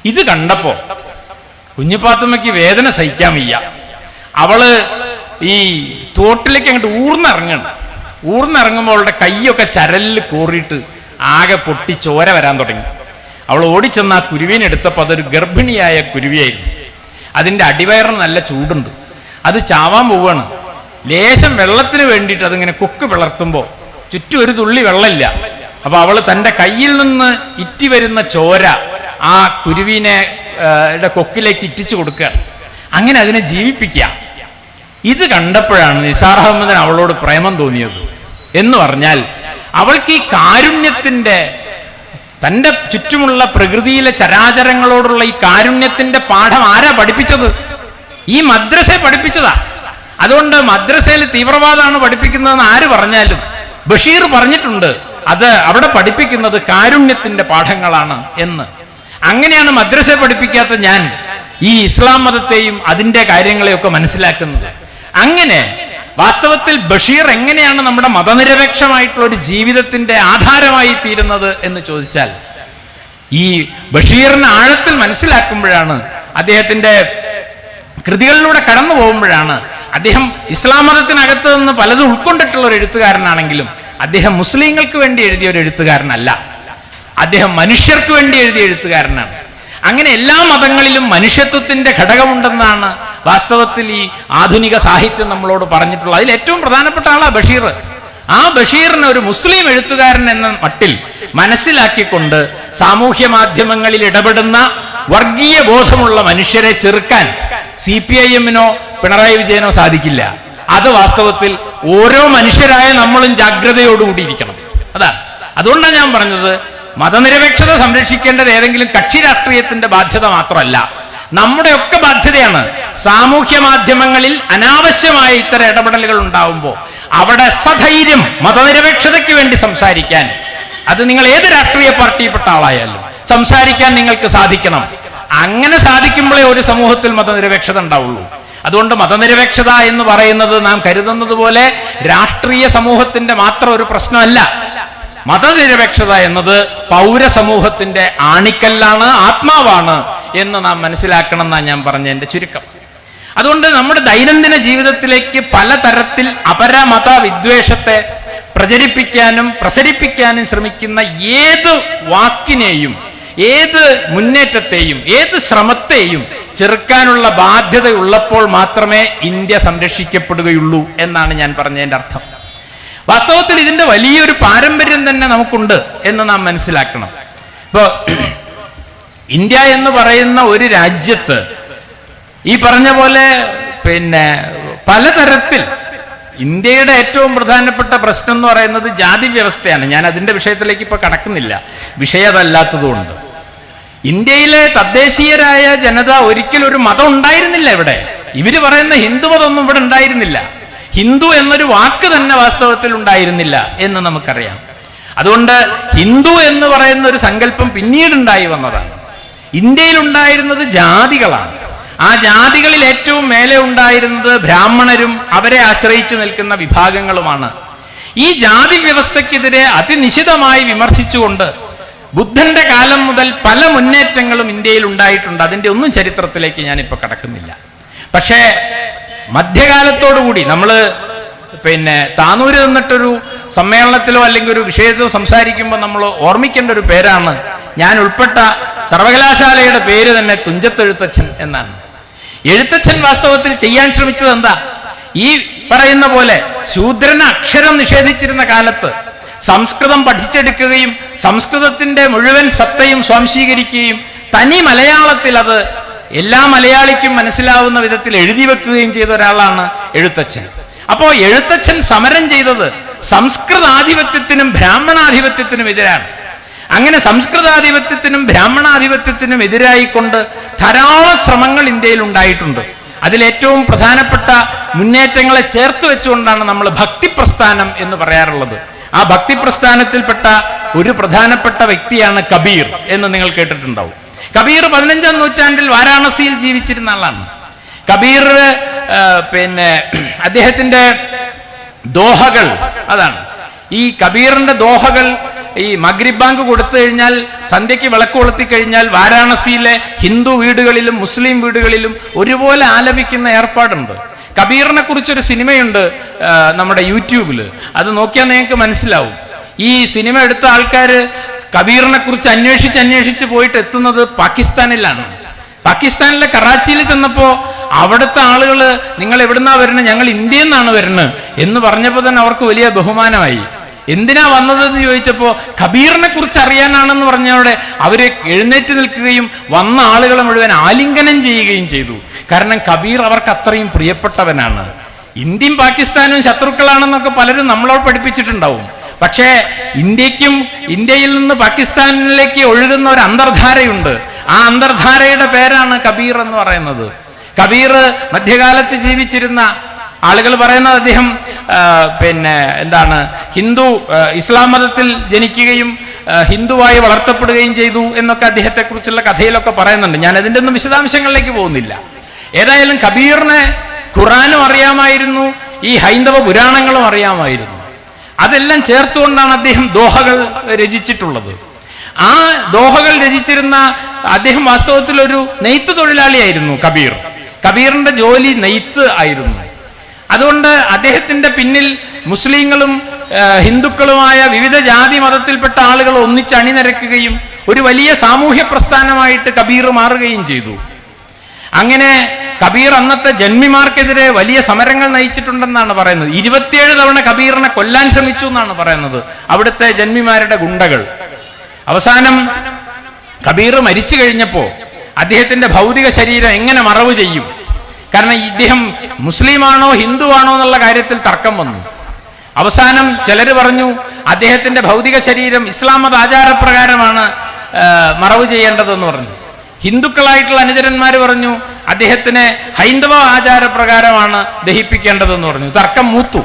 ഇത് കണ്ടപ്പോ കുഞ്ഞുപാത്തുമ്മയ്ക്ക് വേദന സഹിക്കാൻ വയ്യ. അവള് ഈ തോട്ടിലേക്ക് അങ്ങോട്ട് ഊർന്നിറങ്ങുമ്പോൾ അവളുടെ കൈയൊക്കെ ചരലിൽ കോറിയിട്ട് ആകെ പൊട്ടി ചോര വരാൻ തുടങ്ങി. അവൾ ഓടിച്ചെന്ന് ആ കുരുവിനെ എടുത്തപ്പോൾ അതൊരു ഗർഭിണിയായ കുരുവിയായിരുന്നു. അതിന്റെ അടിവയറിന് നല്ല ചൂടുണ്ട്. അത് ചാവാൻ പോവുകയാണ്. ലേശം വെള്ളത്തിന് വേണ്ടിയിട്ട് അതിങ്ങനെ കൊക്ക് പിളർത്തുമ്പോൾ ചുറ്റും ഒരു തുള്ളി വെള്ളമില്ല. അപ്പൊ അവള് തന്റെ കയ്യിൽ നിന്ന് ഇറ്റി വരുന്ന ചോര ആ കുരുവിനെ കൊക്കിലേക്ക് ഇറ്റിച്ചു കൊടുക്കുക, അങ്ങനെ അതിനെ ജീവിപ്പിക്കുക. ഇത് കണ്ടപ്പോഴാണ് നിസാർ അഹമ്മദിന് അവളോട് പ്രേമം തോന്നിയത്. എന്ന് പറഞ്ഞാൽ അവൾക്ക് ഈ കാരുണ്യത്തിന്റെ, തന്റെ ചുറ്റുമുള്ള പ്രകൃതിയിലെ ചരാചരങ്ങളോടുള്ള ഈ കാരുണ്യത്തിന്റെ പാഠം ആരാ പഠിപ്പിച്ചത്? ഈ മദ്രസയെ പഠിപ്പിച്ചതാ. അതുകൊണ്ട് മദ്രസയിൽ തീവ്രവാദമാണ് പഠിപ്പിക്കുന്നതെന്ന് ആര് പറഞ്ഞാലും ബഷീർ പറഞ്ഞിട്ടുണ്ട് അത് അവിടെ പഠിപ്പിക്കുന്നത് കാരുണ്യത്തിന്റെ പാഠങ്ങളാണ് എന്ന്. അങ്ങനെയാണ് മദ്രസയെ പഠിപ്പിക്കാത്ത ഞാൻ ഈ ഇസ്ലാം മതത്തെയും അതിന്റെ കാര്യങ്ങളെയൊക്കെ മനസ്സിലാക്കുന്നത്. അങ്ങനെ വാസ്തവത്തിൽ ബഷീർ എങ്ങനെയാണ് നമ്മുടെ മതനിരപേക്ഷമായിട്ടുള്ള ഒരു ജീവിതത്തിന്റെ ആധാരമായി തീരുന്നത് എന്ന് ചോദിച്ചാൽ, ഈ ബഷീറിനെ ആഴത്തിൽ മനസ്സിലാക്കുമ്പോഴാണ്, അദ്ദേഹത്തിന്റെ കൃതികളിലൂടെ കടന്നു പോകുമ്പോഴാണ്, അദ്ദേഹം ഇസ്ലാം മതത്തിനകത്ത് നിന്ന് പലതും ഉൾക്കൊണ്ടിട്ടുള്ള ഒരു എഴുത്തുകാരനാണെങ്കിലും അദ്ദേഹം മുസ്ലിങ്ങൾക്ക് വേണ്ടി എഴുതിയ ഒരു എഴുത്തുകാരനല്ല, അദ്ദേഹം മനുഷ്യർക്ക് വേണ്ടി എഴുതിയ എഴുത്തുകാരനാണ്. അങ്ങനെ എല്ലാ മതങ്ങളിലും മനുഷ്യത്വത്തിന്റെ ഘടകമുണ്ടെന്നാണ് വാസ്തവത്തിൽ ഈ ആധുനിക സാഹിത്യം നമ്മളോട് പറഞ്ഞിട്ടുള്ളത്. അതിൽ ഏറ്റവും പ്രധാനപ്പെട്ട ആളാ ബഷീർ. ആ ബഷീറിനെ ഒരു മുസ്ലിം എഴുത്തുകാരൻ എന്ന മട്ടിൽ മനസ്സിലാക്കിക്കൊണ്ട് സാമൂഹ്യ മാധ്യമങ്ങളിൽ ഇടപെടുന്ന വർഗീയ ബോധമുള്ള മനുഷ്യരെ ചെറുക്കാൻ CPIM-നോ പിണറായി വിജയനോ സാധിക്കില്ല. അത് വാസ്തവത്തിൽ ഓരോ മനുഷ്യരായ നമ്മളും ജാഗ്രതയോടുകൂടിയിരിക്കണം. അതുകൊണ്ടാണ് ഞാൻ പറഞ്ഞത്, മതനിരപേക്ഷത സംരക്ഷിക്കേണ്ടത് ഏതെങ്കിലും കക്ഷി രാഷ്ട്രീയത്തിന്റെ ബാധ്യത മാത്രമല്ല, നമ്മുടെയൊക്കെ ബാധ്യതയാണ്. സാമൂഹ്യ മാധ്യമങ്ങളിൽ അനാവശ്യമായ ഇത്തരം ഇടപെടലുകൾ ഉണ്ടാവുമ്പോൾ അവിടെ സധൈര്യം മതനിരപേക്ഷതയ്ക്ക് വേണ്ടി സംസാരിക്കാൻ, അത് നിങ്ങൾ ഏത് രാഷ്ട്രീയ പാർട്ടിയിൽപ്പെട്ട ആളായാലും സംസാരിക്കാൻ നിങ്ങൾക്ക് സാധിക്കണം. അങ്ങനെ സാധിക്കുമ്പോഴേ ഒരു സമൂഹത്തിൽ മതനിരപേക്ഷത ഉണ്ടാവുള്ളൂ. അതുകൊണ്ട് മതനിരപേക്ഷത എന്ന് പറയുന്നത് നാം കരുതുന്നത് പോലെ രാഷ്ട്രീയ സമൂഹത്തിന്റെ മാത്രം ഒരു പ്രശ്നമല്ല. മതനിരപേക്ഷത എന്നത് പൗരസമൂഹത്തിന്റെ ആണിക്കല്ലാണ്, ആത്മാവാണ് എന്ന് നാം മനസ്സിലാക്കണം എന്നാണ് ഞാൻ പറഞ്ഞതിന്റെ ചുരുക്കം. അതുകൊണ്ട് നമ്മുടെ ദൈനംദിന ജീവിതത്തിലേക്ക് പലതരത്തിൽ അപരമത വിദ്വേഷത്തെ പ്രചരിപ്പിക്കാനും പ്രസരിപ്പിക്കാനും ശ്രമിക്കുന്ന ഏത് വാക്കിനെയും, ഏത് മുന്നേറ്റത്തെയും, ഏത് ശ്രമത്തെയും ചെറുക്കാനുള്ള ബാധ്യത ഉള്ളപ്പോൾ മാത്രമേ ഇന്ത്യ സംരക്ഷിക്കപ്പെടുകയുള്ളൂ എന്നാണ് ഞാൻ പറഞ്ഞതിന്റെ അർത്ഥം. വാസ്തവത്തിൽ ഇതിന്റെ വലിയൊരു പാരമ്പര്യം തന്നെ നമുക്കുണ്ട് എന്ന് നാം മനസ്സിലാക്കണം. ഇപ്പോ ഇന്ത്യ എന്ന് പറയുന്ന ഒരു രാജ്യത്ത് ഈ പറഞ്ഞ പോലെ പലതരത്തിൽ ഇന്ത്യയുടെ ഏറ്റവും പ്രധാനപ്പെട്ട പ്രശ്നം എന്ന് പറയുന്നത് ജാതി വ്യവസ്ഥയാണ്. ഞാൻ അതിന്റെ വിഷയത്തിലേക്ക് ഇപ്പൊ കടക്കുന്നില്ല, വിഷയമല്ലാത്തതുകൊണ്ട്. ഇന്ത്യയിലെ തദ്ദേശീയരായ ജനത ഒരിക്കലും ഒരു മതം ഉണ്ടായിരുന്നില്ല ഇവിടെ. ഇവര് പറയുന്ന ഹിന്ദു മതമൊന്നും ഇവിടെ ഉണ്ടായിരുന്നില്ല. ഹിന്ദു എന്നൊരു വാക്ക് തന്നെ വാസ്തവത്തിൽ ഉണ്ടായിരുന്നില്ല എന്ന് നമുക്കറിയാം. അതുകൊണ്ട് ഹിന്ദു എന്ന് പറയുന്ന ഒരു സങ്കല്പം പിന്നീടുണ്ടായി വന്നതാണ്. ഇന്ത്യയിൽ ഉണ്ടായിരുന്നത് ജാതികളാണ്. ആ ജാതികളിൽ ഏറ്റവും മേലെ ഉണ്ടായിരുന്നത് ബ്രാഹ്മണരും അവരെ ആശ്രയിച്ചു നിൽക്കുന്ന വിഭാഗങ്ങളുമാണ്. ഈ ജാതി വ്യവസ്ഥക്കെതിരെ അതിനിശിതമായി വിമർശിച്ചുകൊണ്ട് ബുദ്ധന്റെ കാലം മുതൽ പല മുന്നേറ്റങ്ങളും ഇന്ത്യയിൽ ഉണ്ടായിട്ടുണ്ട്. അതിന്റെ ഒന്നും ചരിത്രത്തിലേക്ക് ഞാനിപ്പോ കടക്കുന്നില്ല. പക്ഷേ മധ്യകാലത്തോടുകൂടി നമ്മൾ താനൂര് നിന്നിട്ടൊരു സമ്മേളനത്തിലോ അല്ലെങ്കിൽ ഒരു വിഷയത്തിലോ സംസാരിക്കുമ്പോൾ നമ്മൾ ഓർമ്മിക്കേണ്ട ഒരു പേരാണ്, ഞാൻ ഉൾപ്പെട്ട സർവകലാശാലയുടെ പേര് തന്നെ തുഞ്ചത്തെഴുത്തച്ഛൻ എന്നാണ്. എഴുത്തച്ഛൻ വാസ്തവത്തിൽ ചെയ്യാൻ ശ്രമിച്ചത് എന്താ? ഈ പറയുന്ന പോലെ ശൂദ്രന് അക്ഷരം നിഷേധിച്ചിരുന്ന കാലത്ത് സംസ്കൃതം പഠിച്ചെടുക്കുകയും സംസ്കൃതത്തിന്റെ മുഴുവൻ സത്തയും സ്വാംശീകരിക്കുകയും തനി മലയാളത്തിൽ അത് എല്ലാ മലയാളിക്കും മനസ്സിലാവുന്ന വിധത്തിൽ എഴുതി വെക്കുകയും ചെയ്ത ഒരാളാണ് എഴുത്തച്ഛൻ. അപ്പോ എഴുത്തച്ഛൻ സമരം ചെയ്തത് സംസ്കൃതാധിപത്യത്തിനും ബ്രാഹ്മണാധിപത്യത്തിനും എതിരാണ്. അങ്ങനെ സംസ്കൃതാധിപത്യത്തിനും ബ്രാഹ്മണാധിപത്യത്തിനും എതിരായിക്കൊണ്ട് ധാരാളം ശ്രമങ്ങൾ ഇന്ത്യയിൽ ഉണ്ടായിട്ടുണ്ട്. അതിലേറ്റവും പ്രധാനപ്പെട്ട മുന്നേറ്റങ്ങളെ ചേർത്ത് വെച്ചുകൊണ്ടാണ് നമ്മൾ ഭക്തി പ്രസ്ഥാനം എന്ന് പറയാറുള്ളത്. ആ ഭക്തി പ്രസ്ഥാനത്തിൽപ്പെട്ട ഒരു പ്രധാനപ്പെട്ട വ്യക്തിയാണ് കബീർ എന്ന് നിങ്ങൾ കേട്ടിട്ടുണ്ടാവും. കബീർ 15ാം നൂറ്റാണ്ടിൽ വാരാണസിയിൽ ജീവിച്ചിരുന്ന ആളാണ്. കബീർ അദ്ദേഹത്തിന്റെ ദോഹകൾ, അതാണ് ഈ കബീറിന്റെ ദോഹകൾ, ഈ മഗ്രിബ് ബാങ്ക് കൊടുത്തു കഴിഞ്ഞാൽ, സന്ധ്യയ്ക്ക് വിളക്ക് കൊളുത്തി കഴിഞ്ഞാൽ വാരാണസിയിലെ ഹിന്ദു വീടുകളിലും മുസ്ലിം വീടുകളിലും ഒരുപോലെ ആലപിക്കുന്ന ഏർപ്പാടുണ്ട്. കബീറിനെ കുറിച്ചൊരു സിനിമയുണ്ട് നമ്മുടെ യൂട്യൂബിൽ, അത് നോക്കിയാൽ നിങ്ങൾക്ക് മനസ്സിലാവും. ഈ സിനിമ എടുത്ത ആൾക്കാർ കബീറിനെ കുറിച്ച് അന്വേഷിച്ച് പോയിട്ട് എത്തുന്നത് പാകിസ്ഥാനിലാണ്. പാകിസ്ഥാനിലെ കറാച്ചിയിൽ ചെന്നപ്പോ അവിടുത്തെ ആളുകൾ നിങ്ങൾ എവിടുന്നാ വരുന്നത്? ഞങ്ങൾ ഇന്ത്യയിൽ നിന്നാണ് വരുന്നത് എന്ന് പറഞ്ഞപ്പോൾ തന്നെ അവർക്ക് വലിയ ബഹുമാനമായി. എന്തിനാ വന്നതെന്ന് ചോദിച്ചപ്പോ കബീറിനെ കുറിച്ച് അറിയാനാണെന്ന് പറഞ്ഞവിടെ അവര് എഴുന്നേറ്റ് നിൽക്കുകയും വന്ന ആളുകളെ മുഴുവൻ ആലിംഗനം ചെയ്യുകയും ചെയ്തു. കാരണം കബീർ അവർക്ക് അത്രയും പ്രിയപ്പെട്ടവനാണ്. ഇന്ത്യയും പാകിസ്ഥാനും ശത്രുക്കളാണെന്നൊക്കെ പലരും നമ്മളോട് പഠിപ്പിച്ചിട്ടുണ്ടാവും. പക്ഷേ ഇന്ത്യയിൽ നിന്ന് പാകിസ്ഥാനിലേക്ക് ഒഴുകുന്ന ഒരു അന്തർധാരയുണ്ട്. ആ അന്തർധാരയുടെ പേരാണ് കബീർ എന്ന് പറയുന്നത്. കബീർ മധ്യകാലത്ത് ജീവിച്ചിരുന്ന ആളുകൾ പറയുന്നത് അദ്ദേഹം ഇസ്ലാം മതത്തിൽ ജനിക്കുകയും ഹിന്ദുവായി വളർത്തപ്പെടുകയും ചെയ്തു എന്നൊക്കെ അദ്ദേഹത്തെ കുറിച്ചുള്ള കഥയിലൊക്കെ പറയുന്നുണ്ട്. ഞാൻ അതിൻ്റെ ഒന്നും വിശദാംശങ്ങളിലേക്ക് പോകുന്നില്ല. ഏതായാലും കബീറിനെ ഖുറാനും അറിയാമായിരുന്നു, ഈ ഹൈന്ദവ പുരാണങ്ങളും അറിയാമായിരുന്നു. അതെല്ലാം ചേർത്തുകൊണ്ടാണ് അദ്ദേഹം ദോഹകൾ രചിച്ചിട്ടുള്ളത്. ആ ദോഹകൾ രചിച്ചിരുന്ന അദ്ദേഹം വാസ്തവത്തിൽ ഒരു നെയ്ത്ത് തൊഴിലാളിയായിരുന്നു കബീർ. കബീറിന്റെ ജോലി നെയ്ത്ത് ആയിരുന്നു. അതുകൊണ്ട് അദ്ദേഹത്തിന്റെ പിന്നിൽ മുസ്ലിങ്ങളും ഹിന്ദുക്കളുമായ വിവിധ ജാതി മതത്തിൽപ്പെട്ട ആളുകൾ ഒന്നിച്ച് അണിനിരക്കുകയും ഒരു വലിയ സാമൂഹ്യ പ്രസ്ഥാനമായിട്ട് കബീർ മാറുകയും ചെയ്തു. അങ്ങനെ കബീർ അന്നത്തെ ജന്മിമാർക്കെതിരെ വലിയ സമരങ്ങൾ നയിച്ചിട്ടുണ്ടെന്നാണ് പറയുന്നത്. 27 തവണ കബീറിനെ കൊല്ലാൻ ശ്രമിച്ചു എന്നാണ് പറയുന്നത് അവിടുത്തെ ജന്മിമാരുടെ ഗുണ്ടകൾ. അവസാനം കബീർ മരിച്ചു കഴിഞ്ഞപ്പോ അദ്ദേഹത്തിന്റെ ഭൗതിക ശരീരം എങ്ങനെ മറവ് ചെയ്യും? കാരണം ഇദ്ദേഹം മുസ്ലിമാണോ ഹിന്ദുവാണോ എന്നുള്ള കാര്യത്തിൽ തർക്കം വന്നു. അവസാനം ചിലര് പറഞ്ഞു അദ്ദേഹത്തിന്റെ ഭൗതിക ശരീരം ഇസ്ലാം മത ആചാരപ്രകാരമാണ് മറവ് ചെയ്യേണ്ടതെന്ന് പറഞ്ഞു. ഹിന്ദുക്കളായിട്ടുള്ള അനുചരന്മാർ പറഞ്ഞു അദ്ദേഹത്തിനെ ഹൈന്ദവ ആചാരപ്രകാരമാണ് ദഹിപ്പിക്കേണ്ടതെന്ന് പറഞ്ഞു. തർക്കം മൂത്തു.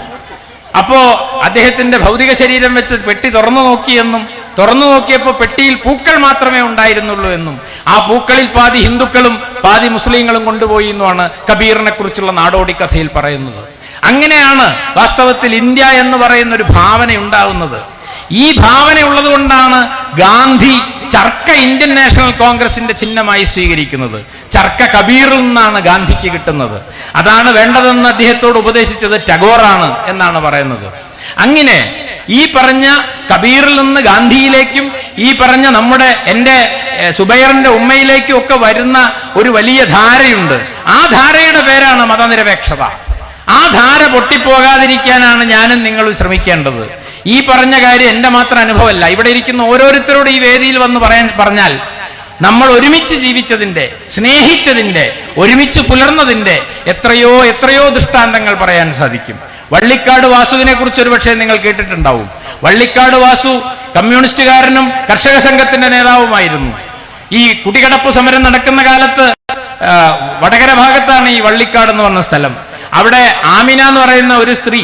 അപ്പോ അദ്ദേഹത്തിന്റെ ഭൗതിക ശരീരം വെച്ച് പെട്ടി തുറന്നു നോക്കിയെന്നും തുറന്നു നോക്കിയപ്പോൾ പെട്ടിയിൽ പൂക്കൾ മാത്രമേ ഉണ്ടായിരുന്നുള്ളൂ എന്നും ആ പൂക്കളിൽ പാതി ഹിന്ദുക്കളും പാതി മുസ്ലിങ്ങളും കൊണ്ടുപോയി എന്നുമാണ് കബീറിനെ കുറിച്ചുള്ള നാടോടി കഥയിൽ പറയുന്നത്. അങ്ങനെയാണ് വാസ്തവത്തിൽ ഇന്ത്യ എന്ന് പറയുന്ന ഒരു ഭാവന ഉണ്ടാവുന്നത്. ഈ ഭാവന ഉള്ളത് കൊണ്ടാണ് ഗാന്ധി ചർക്ക ഇന്ത്യൻ നാഷണൽ കോൺഗ്രസിന്റെ ചിഹ്നമായി സ്വീകരിക്കുന്നത്. ചർക്ക കബീറിൽ നിന്നാണ് ഗാന്ധിക്ക് കിട്ടുന്നത്. അതാണ് വേണ്ടതെന്ന് അദ്ദേഹത്തോട് ഉപദേശിച്ചത് ടാഗോറാണ് എന്നാണ് പറയുന്നത്. അങ്ങനെ ഈ പറഞ്ഞ കബീറിൽ നിന്ന് ഗാന്ധിയിലേക്കും ഈ പറഞ്ഞ എൻ്റെ സുബൈറിന്റെ ഉമ്മയിലേക്കും ഒക്കെ വരുന്ന ഒരു വലിയ ധാരയുണ്ട്. ആ ധാരയുടെ പേരാണ് മതനിരപേക്ഷത. ആ ധാര പൊട്ടിപ്പോകാതിരിക്കാനാണ് ഞാനും നിങ്ങളും ശ്രമിക്കേണ്ടത്. ഈ പറഞ്ഞ കാര്യം എൻ്റെ മാത്രം അനുഭവമല്ല. ഇവിടെ ഇരിക്കുന്ന ഓരോരുത്തരോട് ഈ വേദിയിൽ വന്ന് പറഞ്ഞാൽ നമ്മൾ ഒരുമിച്ച് ജീവിച്ചതിൻ്റെ, സ്നേഹിച്ചതിൻ്റെ, ഒരുമിച്ച് പുലർന്നതിൻ്റെ എത്രയോ എത്രയോ ദൃഷ്ടാന്തങ്ങൾ പറയാൻ സാധിക്കും. വള്ളിക്കാട് വാസുവിനെ കുറിച്ച് ഒരു പക്ഷേ നിങ്ങൾ കേട്ടിട്ടുണ്ടാവും. വള്ളിക്കാട് വാസു കമ്മ്യൂണിസ്റ്റുകാരനും കർഷക സംഘത്തിന്റെ നേതാവുമായിരുന്നു. ഈ കുടികടപ്പ് സമരം നടക്കുന്ന കാലത്ത് വടകര ഭാഗത്താണ് ഈ വള്ളിക്കാട് എന്ന് പറഞ്ഞ സ്ഥലം. അവിടെ ആമിന എന്ന് പറയുന്ന ഒരു സ്ത്രീ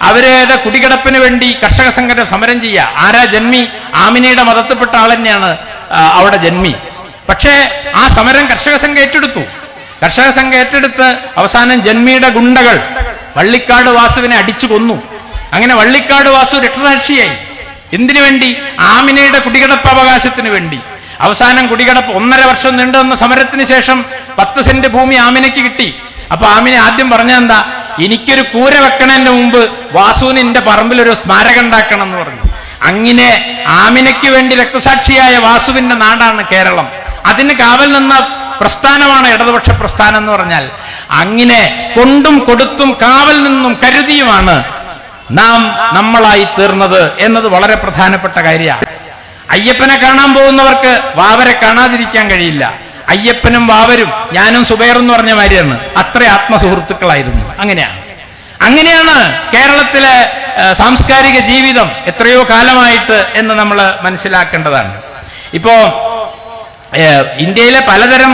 അവരുടെ കുടികിടപ്പിന് വേണ്ടി കർഷക സംഘം സമരം ചെയ്യുക. ആരാ ജന്മി? ആമിനയുടെ മതത്തിൽപ്പെട്ട ആൾ തന്നെയാണ് അവിടെ ജന്മി. പക്ഷേ ആ സമരം കർഷക സംഘം ഏറ്റെടുത്തു. കർഷക സംഘം ഏറ്റെടുത്ത് അവസാനം ജന്മിയുടെ ഗുണ്ടകൾ വള്ളിക്കാട് വാസുവിനെ അടിച്ചു കൊന്നു. അങ്ങനെ വള്ളിക്കാട് വാസു രക്തസാക്ഷിയായി. എന്തിനു വേണ്ടി? ആമിനയുടെ കുടികിടപ്പ് അവകാശത്തിന് വേണ്ടി. അവസാനം കുടികിടപ്പ് 1.5 വർഷം നീണ്ടുവന്ന സമരത്തിന് ശേഷം 10 സെന്റ് ഭൂമി ആമിനയ്ക്ക് കിട്ടി. അപ്പൊ ആമിന ആദ്യം പറഞ്ഞെന്താ, എനിക്കൊരു കൂര വെക്കണതിന്റെ മുമ്പ് വാസുവിന് എന്റെ പറമ്പിൽ ഒരു സ്മാരകം ഉണ്ടാക്കണം എന്ന് പറഞ്ഞു. അങ്ങനെ ആമിനയ്ക്ക് വേണ്ടി രക്തസാക്ഷിയായ വാസുവിന്റെ നാടാണ് കേരളം. അതിന് കാവൽ നിന്ന പ്രസ്ഥാനമാണ് ഇടതുപക്ഷ പ്രസ്ഥാനം എന്ന് പറഞ്ഞാൽ. അങ്ങനെ കൊണ്ടും കൊടുത്തും കാവൽ നിന്നും കരുതിയുമാണ് നമ്മളായി തീർന്നത് എന്നത് വളരെ പ്രധാനപ്പെട്ട കാര്യമാണ്. അയ്യപ്പനെ കാണാൻ പോകുന്നവർക്ക് വാവരെ കാണാതിരിക്കാൻ കഴിയില്ല. അയ്യപ്പനും വാവരും ഞാനും സുബൈർ എന്ന് പറഞ്ഞ മാതിരിയാണ്. അത്ര ആത്മസുഹൃത്തുക്കളായിരുന്നു. അങ്ങനെയാണ് കേരളത്തിലെ സാംസ്കാരിക ജീവിതം എത്രയോ കാലമായിട്ട് എന്ന് നമ്മൾ മനസ്സിലാക്കേണ്ടതാണ്. ഇപ്പോ ഇന്ത്യയിലെ പലതരം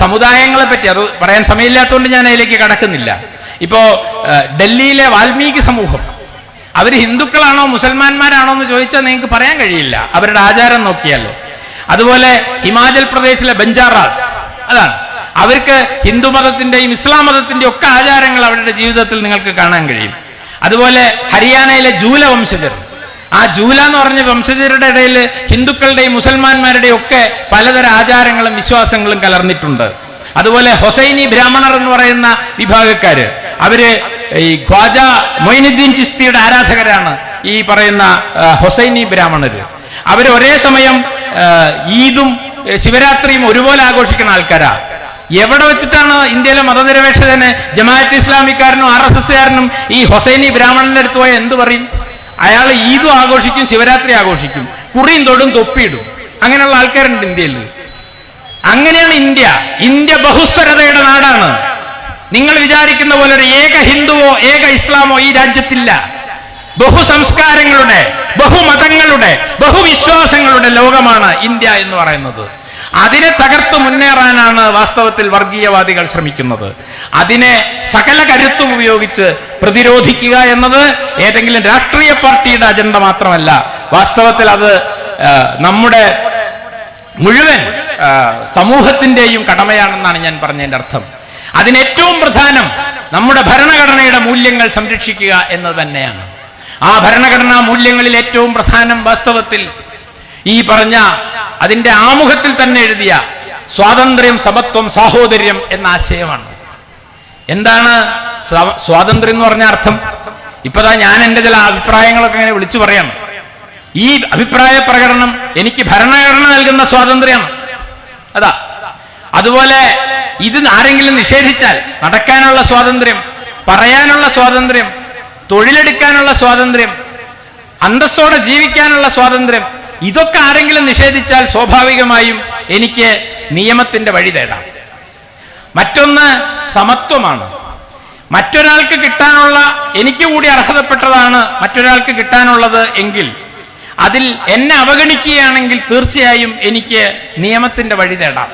സമുദായങ്ങളെ പറ്റി അത് പറയാൻ സമയമില്ലാത്തതുകൊണ്ട് ഞാൻ അതിലേക്ക് കടക്കുന്നില്ല. ഇപ്പോ ഡൽഹിയിലെ വാൽമീകി സമൂഹം അവർ ഹിന്ദുക്കളാണോ മുസൽമാന്മാരാണോ എന്ന് ചോദിച്ചാൽ നിങ്ങൾക്ക് പറയാൻ കഴിയില്ല, അവരുടെ ആചാരം നോക്കിയാൽ. അതുപോലെ ഹിമാചൽ പ്രദേശിലെ ബഞ്ചാറാസ്, അതാണ് അവർക്ക് ഹിന്ദു മതത്തിന്റെയും ഇസ്ലാം മതത്തിന്റെയും ഒക്കെ ആചാരങ്ങൾ അവരുടെ ജീവിതത്തിൽ നിങ്ങൾക്ക് കാണാൻ കഴിയും. അതുപോലെ ഹരിയാനയിലെ ജൂല വംശജർ, ആ ജൂല എന്ന് പറഞ്ഞ വംശജരുടെ ഇടയിൽ ഹിന്ദുക്കളുടെയും മുസൽമാന്മാരുടെയും ഒക്കെ പലതരം ആചാരങ്ങളും വിശ്വാസങ്ങളും കലർന്നിട്ടുണ്ട്. അതുപോലെ ഹൊസൈനി ബ്രാഹ്മണർ എന്ന് പറയുന്ന വിഭാഗക്കാര്, അവര് ഈ ഖ്വാജ മൊയിനുദ്ദീൻ ചിസ്തിയുടെ ആരാധകരാണ് ഈ പറയുന്ന ഹൊസൈനി ബ്രാഹ്മണര്. അവർ ഒരേ സമയം ഈദും ശിവരാത്രിയും ഒരുപോലെ ആഘോഷിക്കുന്ന ആൾക്കാരാ. എവിടെ വെച്ചിട്ടാണ് ഇന്ത്യയിലെ മതനിരപേക്ഷതനെ ജമാഅത്ത് ഇസ്ലാമിക്കാരനും RSSകാരനും ഈ ഹൊസൈനി ബ്രാഹ്മണന്റെ അടുത്ത് പോയാൽ എന്ത് പറയും? അയാൾ ഈദും ആഘോഷിക്കും, ശിവരാത്രി ആഘോഷിക്കും, കുറിയും തൊടും തൊപ്പിയിടും. അങ്ങനെയുള്ള ആൾക്കാരുണ്ട് ഇന്ത്യയിൽ. അങ്ങനെയാണ് ഇന്ത്യ ബഹുസ്വരതയുടെ നാടാണ്. നിങ്ങൾ വിചാരിക്കുന്ന പോലെ ഒരു ഏക ഹിന്ദുവോ ഏക ഇസ്ലാമോ ഈ രാജ്യത്തില്ല. ബഹുസംസ്കാരങ്ങളുടെ, ബഹുമതങ്ങളുടെ, ബഹുവിശ്വാസങ്ങളുടെ ലോകമാണ് ഇന്ത്യ എന്ന് പറയുന്നത്. അതിനെ തകർത്ത് മുന്നേറാനാണ് വാസ്തവത്തിൽ വർഗീയവാദികൾ ശ്രമിക്കുന്നത്. അതിനെ സകല കരുത്തും ഉപയോഗിച്ച് പ്രതിരോധിക്കുക എന്നത് ഏതെങ്കിലും രാഷ്ട്രീയ പാർട്ടിയുടെ അജണ്ട മാത്രമല്ല. വാസ്തവത്തിൽ അത് നമ്മുടെ മുഴുവൻ സമൂഹത്തിന്റെയും കടമയാണെന്നാണ് ഞാൻ പറഞ്ഞതിന്റെ അർത്ഥം. അതിനേറ്റവും പ്രധാനം നമ്മുടെ ഭരണഘടനയുടെ മൂല്യങ്ങൾ സംരക്ഷിക്കുക എന്ന് തന്നെയാണ്. ആ ഭരണഘടനാ മൂല്യങ്ങളിൽ ഏറ്റവും പ്രധാനം വാസ്തവത്തിൽ ഈ പറഞ്ഞ അതിന്റെ ആമുഖത്തിൽ തന്നെ എഴുതിയ സ്വാതന്ത്ര്യം, സമത്വം, സാഹോദര്യം എന്ന ആശയമാണ്. എന്താണ് സ്വാതന്ത്ര്യം എന്ന് പറഞ്ഞ അർത്ഥം? ഇപ്പതാ ഞാൻ എൻ്റെ ചില അഭിപ്രായങ്ങളൊക്കെ ഇങ്ങനെ വിളിച്ചു പറയാം. ഈ അഭിപ്രായ പ്രകടനം എനിക്ക് ഭരണഘടന നൽകുന്ന സ്വാതന്ത്ര്യമാണ്. അതാ. അതുപോലെ ഇത് ആരെങ്കിലും നിഷേധിച്ചാൽ നടക്കാനുള്ള സ്വാതന്ത്ര്യം, പറയാനുള്ള സ്വാതന്ത്ര്യം, തൊഴിലെടുക്കാനുള്ള സ്വാതന്ത്ര്യം, അന്തസ്സോടെ ജീവിക്കാനുള്ള സ്വാതന്ത്ര്യം, ഇതൊക്കെ ആരെങ്കിലും നിഷേധിച്ചാൽ സ്വാഭാവികമായും എനിക്ക് നിയമത്തിന്റെ വഴി തേടാം. മറ്റൊന്ന് സമത്വമാണ്. മറ്റൊരാൾക്ക് കിട്ടാനുള്ള, എനിക്ക് കൂടി അർഹതപ്പെട്ടതാണ് മറ്റൊരാൾക്ക് കിട്ടാനുള്ളത് എങ്കിൽ അതിൽ എന്നെ അവഗണിക്കുകയാണെങ്കിൽ തീർച്ചയായും എനിക്ക് നിയമത്തിന്റെ വഴി തേടാം.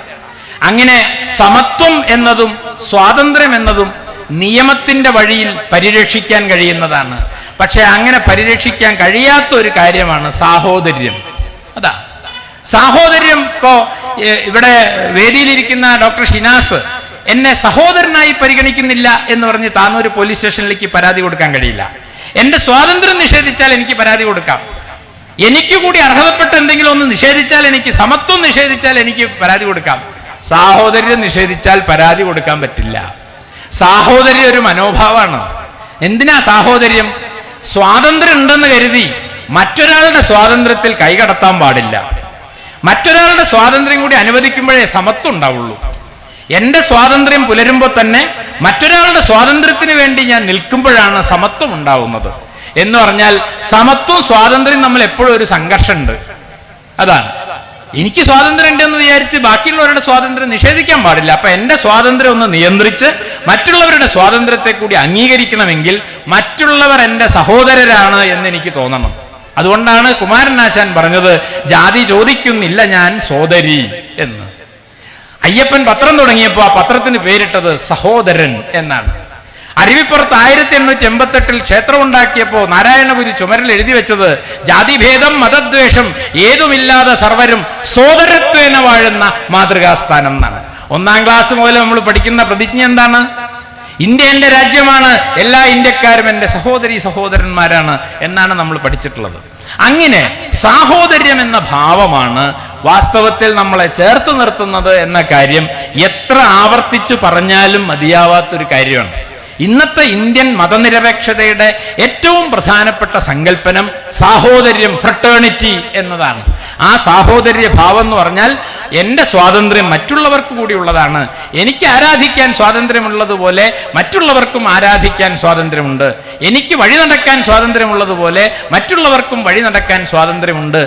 അങ്ങനെ സമത്വം എന്നതും സ്വാതന്ത്ര്യം എന്നതും നിയമത്തിന്റെ വഴിയിൽ പരിരക്ഷിക്കാൻ കഴിയുന്നതാണ്. പക്ഷെ അങ്ങനെ പരിരക്ഷിക്കാൻ കഴിയാത്ത ഒരു കാര്യമാണ് സാഹോദര്യം. സാഹോദര്യം ഇപ്പോ ഇവിടെ വേദിയിലിരിക്കുന്ന ഡോക്ടർ ഷിനാസ് എന്നെ സഹോദരനായി പരിഗണിക്കുന്നില്ല എന്ന് പറഞ്ഞ് താനൂർ പോലീസ് സ്റ്റേഷനിലേക്ക് പരാതി കൊടുക്കാൻ കഴിയില്ല. എന്റെ സ്വാതന്ത്ര്യം നിഷേധിച്ചാൽ എനിക്ക് പരാതി കൊടുക്കാം. എനിക്ക് കൂടി അർഹതപ്പെട്ട എന്തെങ്കിലും ഒന്ന് നിഷേധിച്ചാൽ, എനിക്ക് സമത്വം നിഷേധിച്ചാൽ എനിക്ക് പരാതി കൊടുക്കാം. സാഹോദര്യം നിഷേധിച്ചാൽ പരാതി കൊടുക്കാൻ പറ്റില്ല. സാഹോദര്യം ഒരു മനോഭാവമാണ്. എന്തിനാ സാഹോദര്യം? സ്വാതന്ത്ര്യം ഉണ്ടെന്ന് കരുതി മറ്റൊരാളുടെ സ്വാതന്ത്ര്യത്തിൽ കൈകടത്താൻ പാടില്ല. മറ്റൊരാളുടെ സ്വാതന്ത്ര്യം കൂടി അനുവദിക്കുമ്പോഴേ സമത്വം ഉണ്ടാവുള്ളൂ. എന്റെ സ്വാതന്ത്ര്യം പുലരുമ്പോൾ തന്നെ മറ്റൊരാളുടെ സ്വാതന്ത്ര്യത്തിന് വേണ്ടി ഞാൻ നിൽക്കുമ്പോഴാണ് സമത്വം ഉണ്ടാവുന്നത്. എന്ന് പറഞ്ഞാൽ സമത്വം സ്വാതന്ത്ര്യം നമ്മൾ എപ്പോഴും ഒരു സംഘർഷമുണ്ട്. അതാണ്, എനിക്ക് സ്വാതന്ത്ര്യം ഉണ്ടെന്ന് വിചാരിച്ച് ബാക്കിയുള്ളവരുടെ സ്വാതന്ത്ര്യം നിഷേധിക്കാൻ പാടില്ല. അപ്പൊ എന്റെ സ്വാതന്ത്ര്യം ഒന്ന് നിയന്ത്രിച്ച് മറ്റുള്ളവരുടെ സ്വാതന്ത്ര്യത്തെ കൂടി അംഗീകരിക്കണമെങ്കിൽ മറ്റുള്ളവർ എന്റെ സഹോദരരാണ് എന്ന് എനിക്ക് തോന്നണം. അതുകൊണ്ടാണ് കുമാരനാശാൻ പറഞ്ഞത് ജാതി ചോദിക്കുന്നില്ല ഞാൻ സോദരി എന്ന്. അയ്യപ്പൻ പത്രം തുടങ്ങിയപ്പോൾ ആ പത്രത്തിന് പേരിട്ടത് സഹോദരൻ എന്നാണ്. അരുവിപ്പുറത്ത് 1888 ക്ഷേത്രം ഉണ്ടാക്കിയപ്പോ നാരായണഗുരു ചുമരിൽ എഴുതി വെച്ചത് ജാതിഭേദം മതദ്വേഷം ഏതുമില്ലാതെ സർവരും സോദരത്വേന വാഴുന്ന മാതൃകാസ്ഥാനം എന്നാണ്. 1-ാം ക്ലാസ് മുതൽ നമ്മൾ പഠിക്കുന്ന പ്രതിജ്ഞ എന്താണ്? ഇന്ത്യ എന്റെ രാജ്യമാണ്, എല്ലാ ഇന്ത്യക്കാരും എന്റെ സഹോദരി സഹോദരന്മാരാണ് എന്നാണ് നമ്മൾ പഠിച്ചിട്ടുള്ളത്. അങ്ങനെ സാഹോദര്യം എന്ന ഭാവമാണ് വാസ്തവത്തിൽ നമ്മളെ ചേർത്ത് നിർത്തുന്നത് എന്ന കാര്യം എത്ര ആവർത്തിച്ചു പറഞ്ഞാലും മതിയാവാത്തൊരു കാര്യമാണ്. ഇന്നത്തെ ഇന്ത്യൻ മതനിരപേക്ഷതയുടെ ഏറ്റവും പ്രധാനപ്പെട്ട സങ്കല്പനം സാഹോദര്യം, ഫ്രട്ടേണിറ്റി എന്നതാണ്. ആ സാഹോദര്യ ഭാവം എന്ന് പറഞ്ഞാൽ എൻ്റെ സ്വാതന്ത്ര്യം മറ്റുള്ളവർക്ക് കൂടി ഉള്ളതാണ്. എനിക്ക് ആരാധിക്കാൻ സ്വാതന്ത്ര്യമുള്ളതുപോലെ മറ്റുള്ളവർക്കും ആരാധിക്കാൻ സ്വാതന്ത്ര്യമുണ്ട്. എനിക്ക് വഴി നടക്കാൻ സ്വാതന്ത്ര്യമുള്ളതുപോലെ മറ്റുള്ളവർക്കും വഴി നടക്കാൻ സ്വാതന്ത്ര്യമുണ്ട്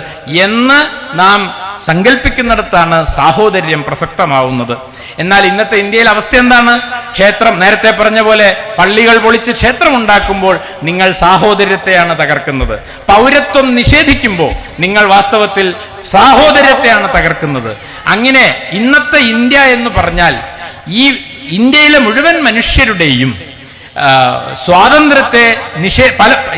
എന്ന് നാം സങ്കല്പിക്കുന്നിടത്താണ് സാഹോദര്യം പ്രസക്തമാവുന്നത്. എന്നാൽ ഇന്നത്തെ ഇന്ത്യയിൽ അവസ്ഥ എന്താണ്? ക്ഷേത്രം, നേരത്തെ പറഞ്ഞ പോലെ പള്ളികൾ പൊളിച്ച് ക്ഷേത്രം ഉണ്ടാക്കുമ്പോൾ നിങ്ങൾ സാഹോദര്യത്തെയാണ് തകർക്കുന്നത്. പൗരത്വം നിഷേധിക്കുമ്പോൾ നിങ്ങൾ വാസ്തവത്തിൽ സാഹോദര്യത്തെയാണ് തകർക്കുന്നത്. അങ്ങനെ ഇന്നത്തെ ഇന്ത്യ എന്ന് പറഞ്ഞാൽ ഈ ഇന്ത്യയിലെ മുഴുവൻ മനുഷ്യരുടെയും സ്വാതന്ത്ര്യത്തെ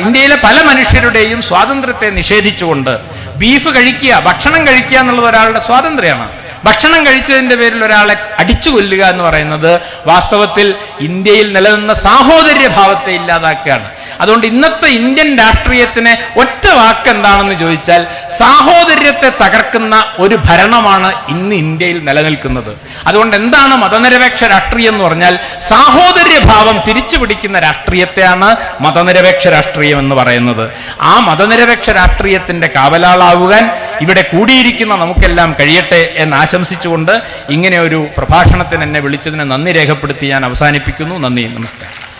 ഇന്ത്യയിലെ പല മനുഷ്യരുടെയും സ്വാതന്ത്ര്യത്തെ നിഷേധിച്ചുകൊണ്ട് ബീഫ് കഴിക്കുക, ഭക്ഷണം കഴിക്കുക എന്നുള്ളത് ഒരാളുടെ സ്വാതന്ത്ര്യമാണ്. ഭക്ഷണം കഴിച്ചതിന്റെ പേരിൽ ഒരാളെ അടിച്ചു കൊല്ലുക എന്ന് പറയുന്നത് വാസ്തവത്തിൽ ഇന്ത്യയിൽ നിലനിന്ന സാഹോദര്യ ഭാവത്തെ ഇല്ലാതാക്കുകയാണ്. അതുകൊണ്ട് ഇന്നത്തെ ഇന്ത്യൻ രാഷ്ട്രീയത്തിന് ഒറ്റ വാക്ക് എന്താണെന്ന് ചോദിച്ചാൽ സാഹോദര്യത്തെ തകർക്കുന്ന ഒരു ഭരണമാണ് ഇന്ന് ഇന്ത്യയിൽ നിലനിൽക്കുന്നത്. അതുകൊണ്ട് എന്താണ് മതനിരപേക്ഷ രാഷ്ട്രീയം എന്ന് പറഞ്ഞാൽ സാഹോദര്യ ഭാവം തിരിച്ചു പിടിക്കുന്ന രാഷ്ട്രീയത്തെയാണ് മതനിരപേക്ഷ രാഷ്ട്രീയം എന്ന് പറയുന്നത്. ആ മതനിരപേക്ഷ രാഷ്ട്രീയത്തിന്റെ കാവലാളാവുവാൻ ഇവിടെ കൂടിയിരിക്കുന്ന നമുക്കെല്ലാം കഴിയട്ടെ എന്ന് ആശംസിച്ചുകൊണ്ട് ഇങ്ങനെ ഒരു പ്രഭാഷണത്തിന് എന്നെ വിളിച്ചതിന് നന്ദി രേഖപ്പെടുത്തി ഞാൻ അവസാനിപ്പിക്കുന്നു. നന്ദി, നമസ്കാരം.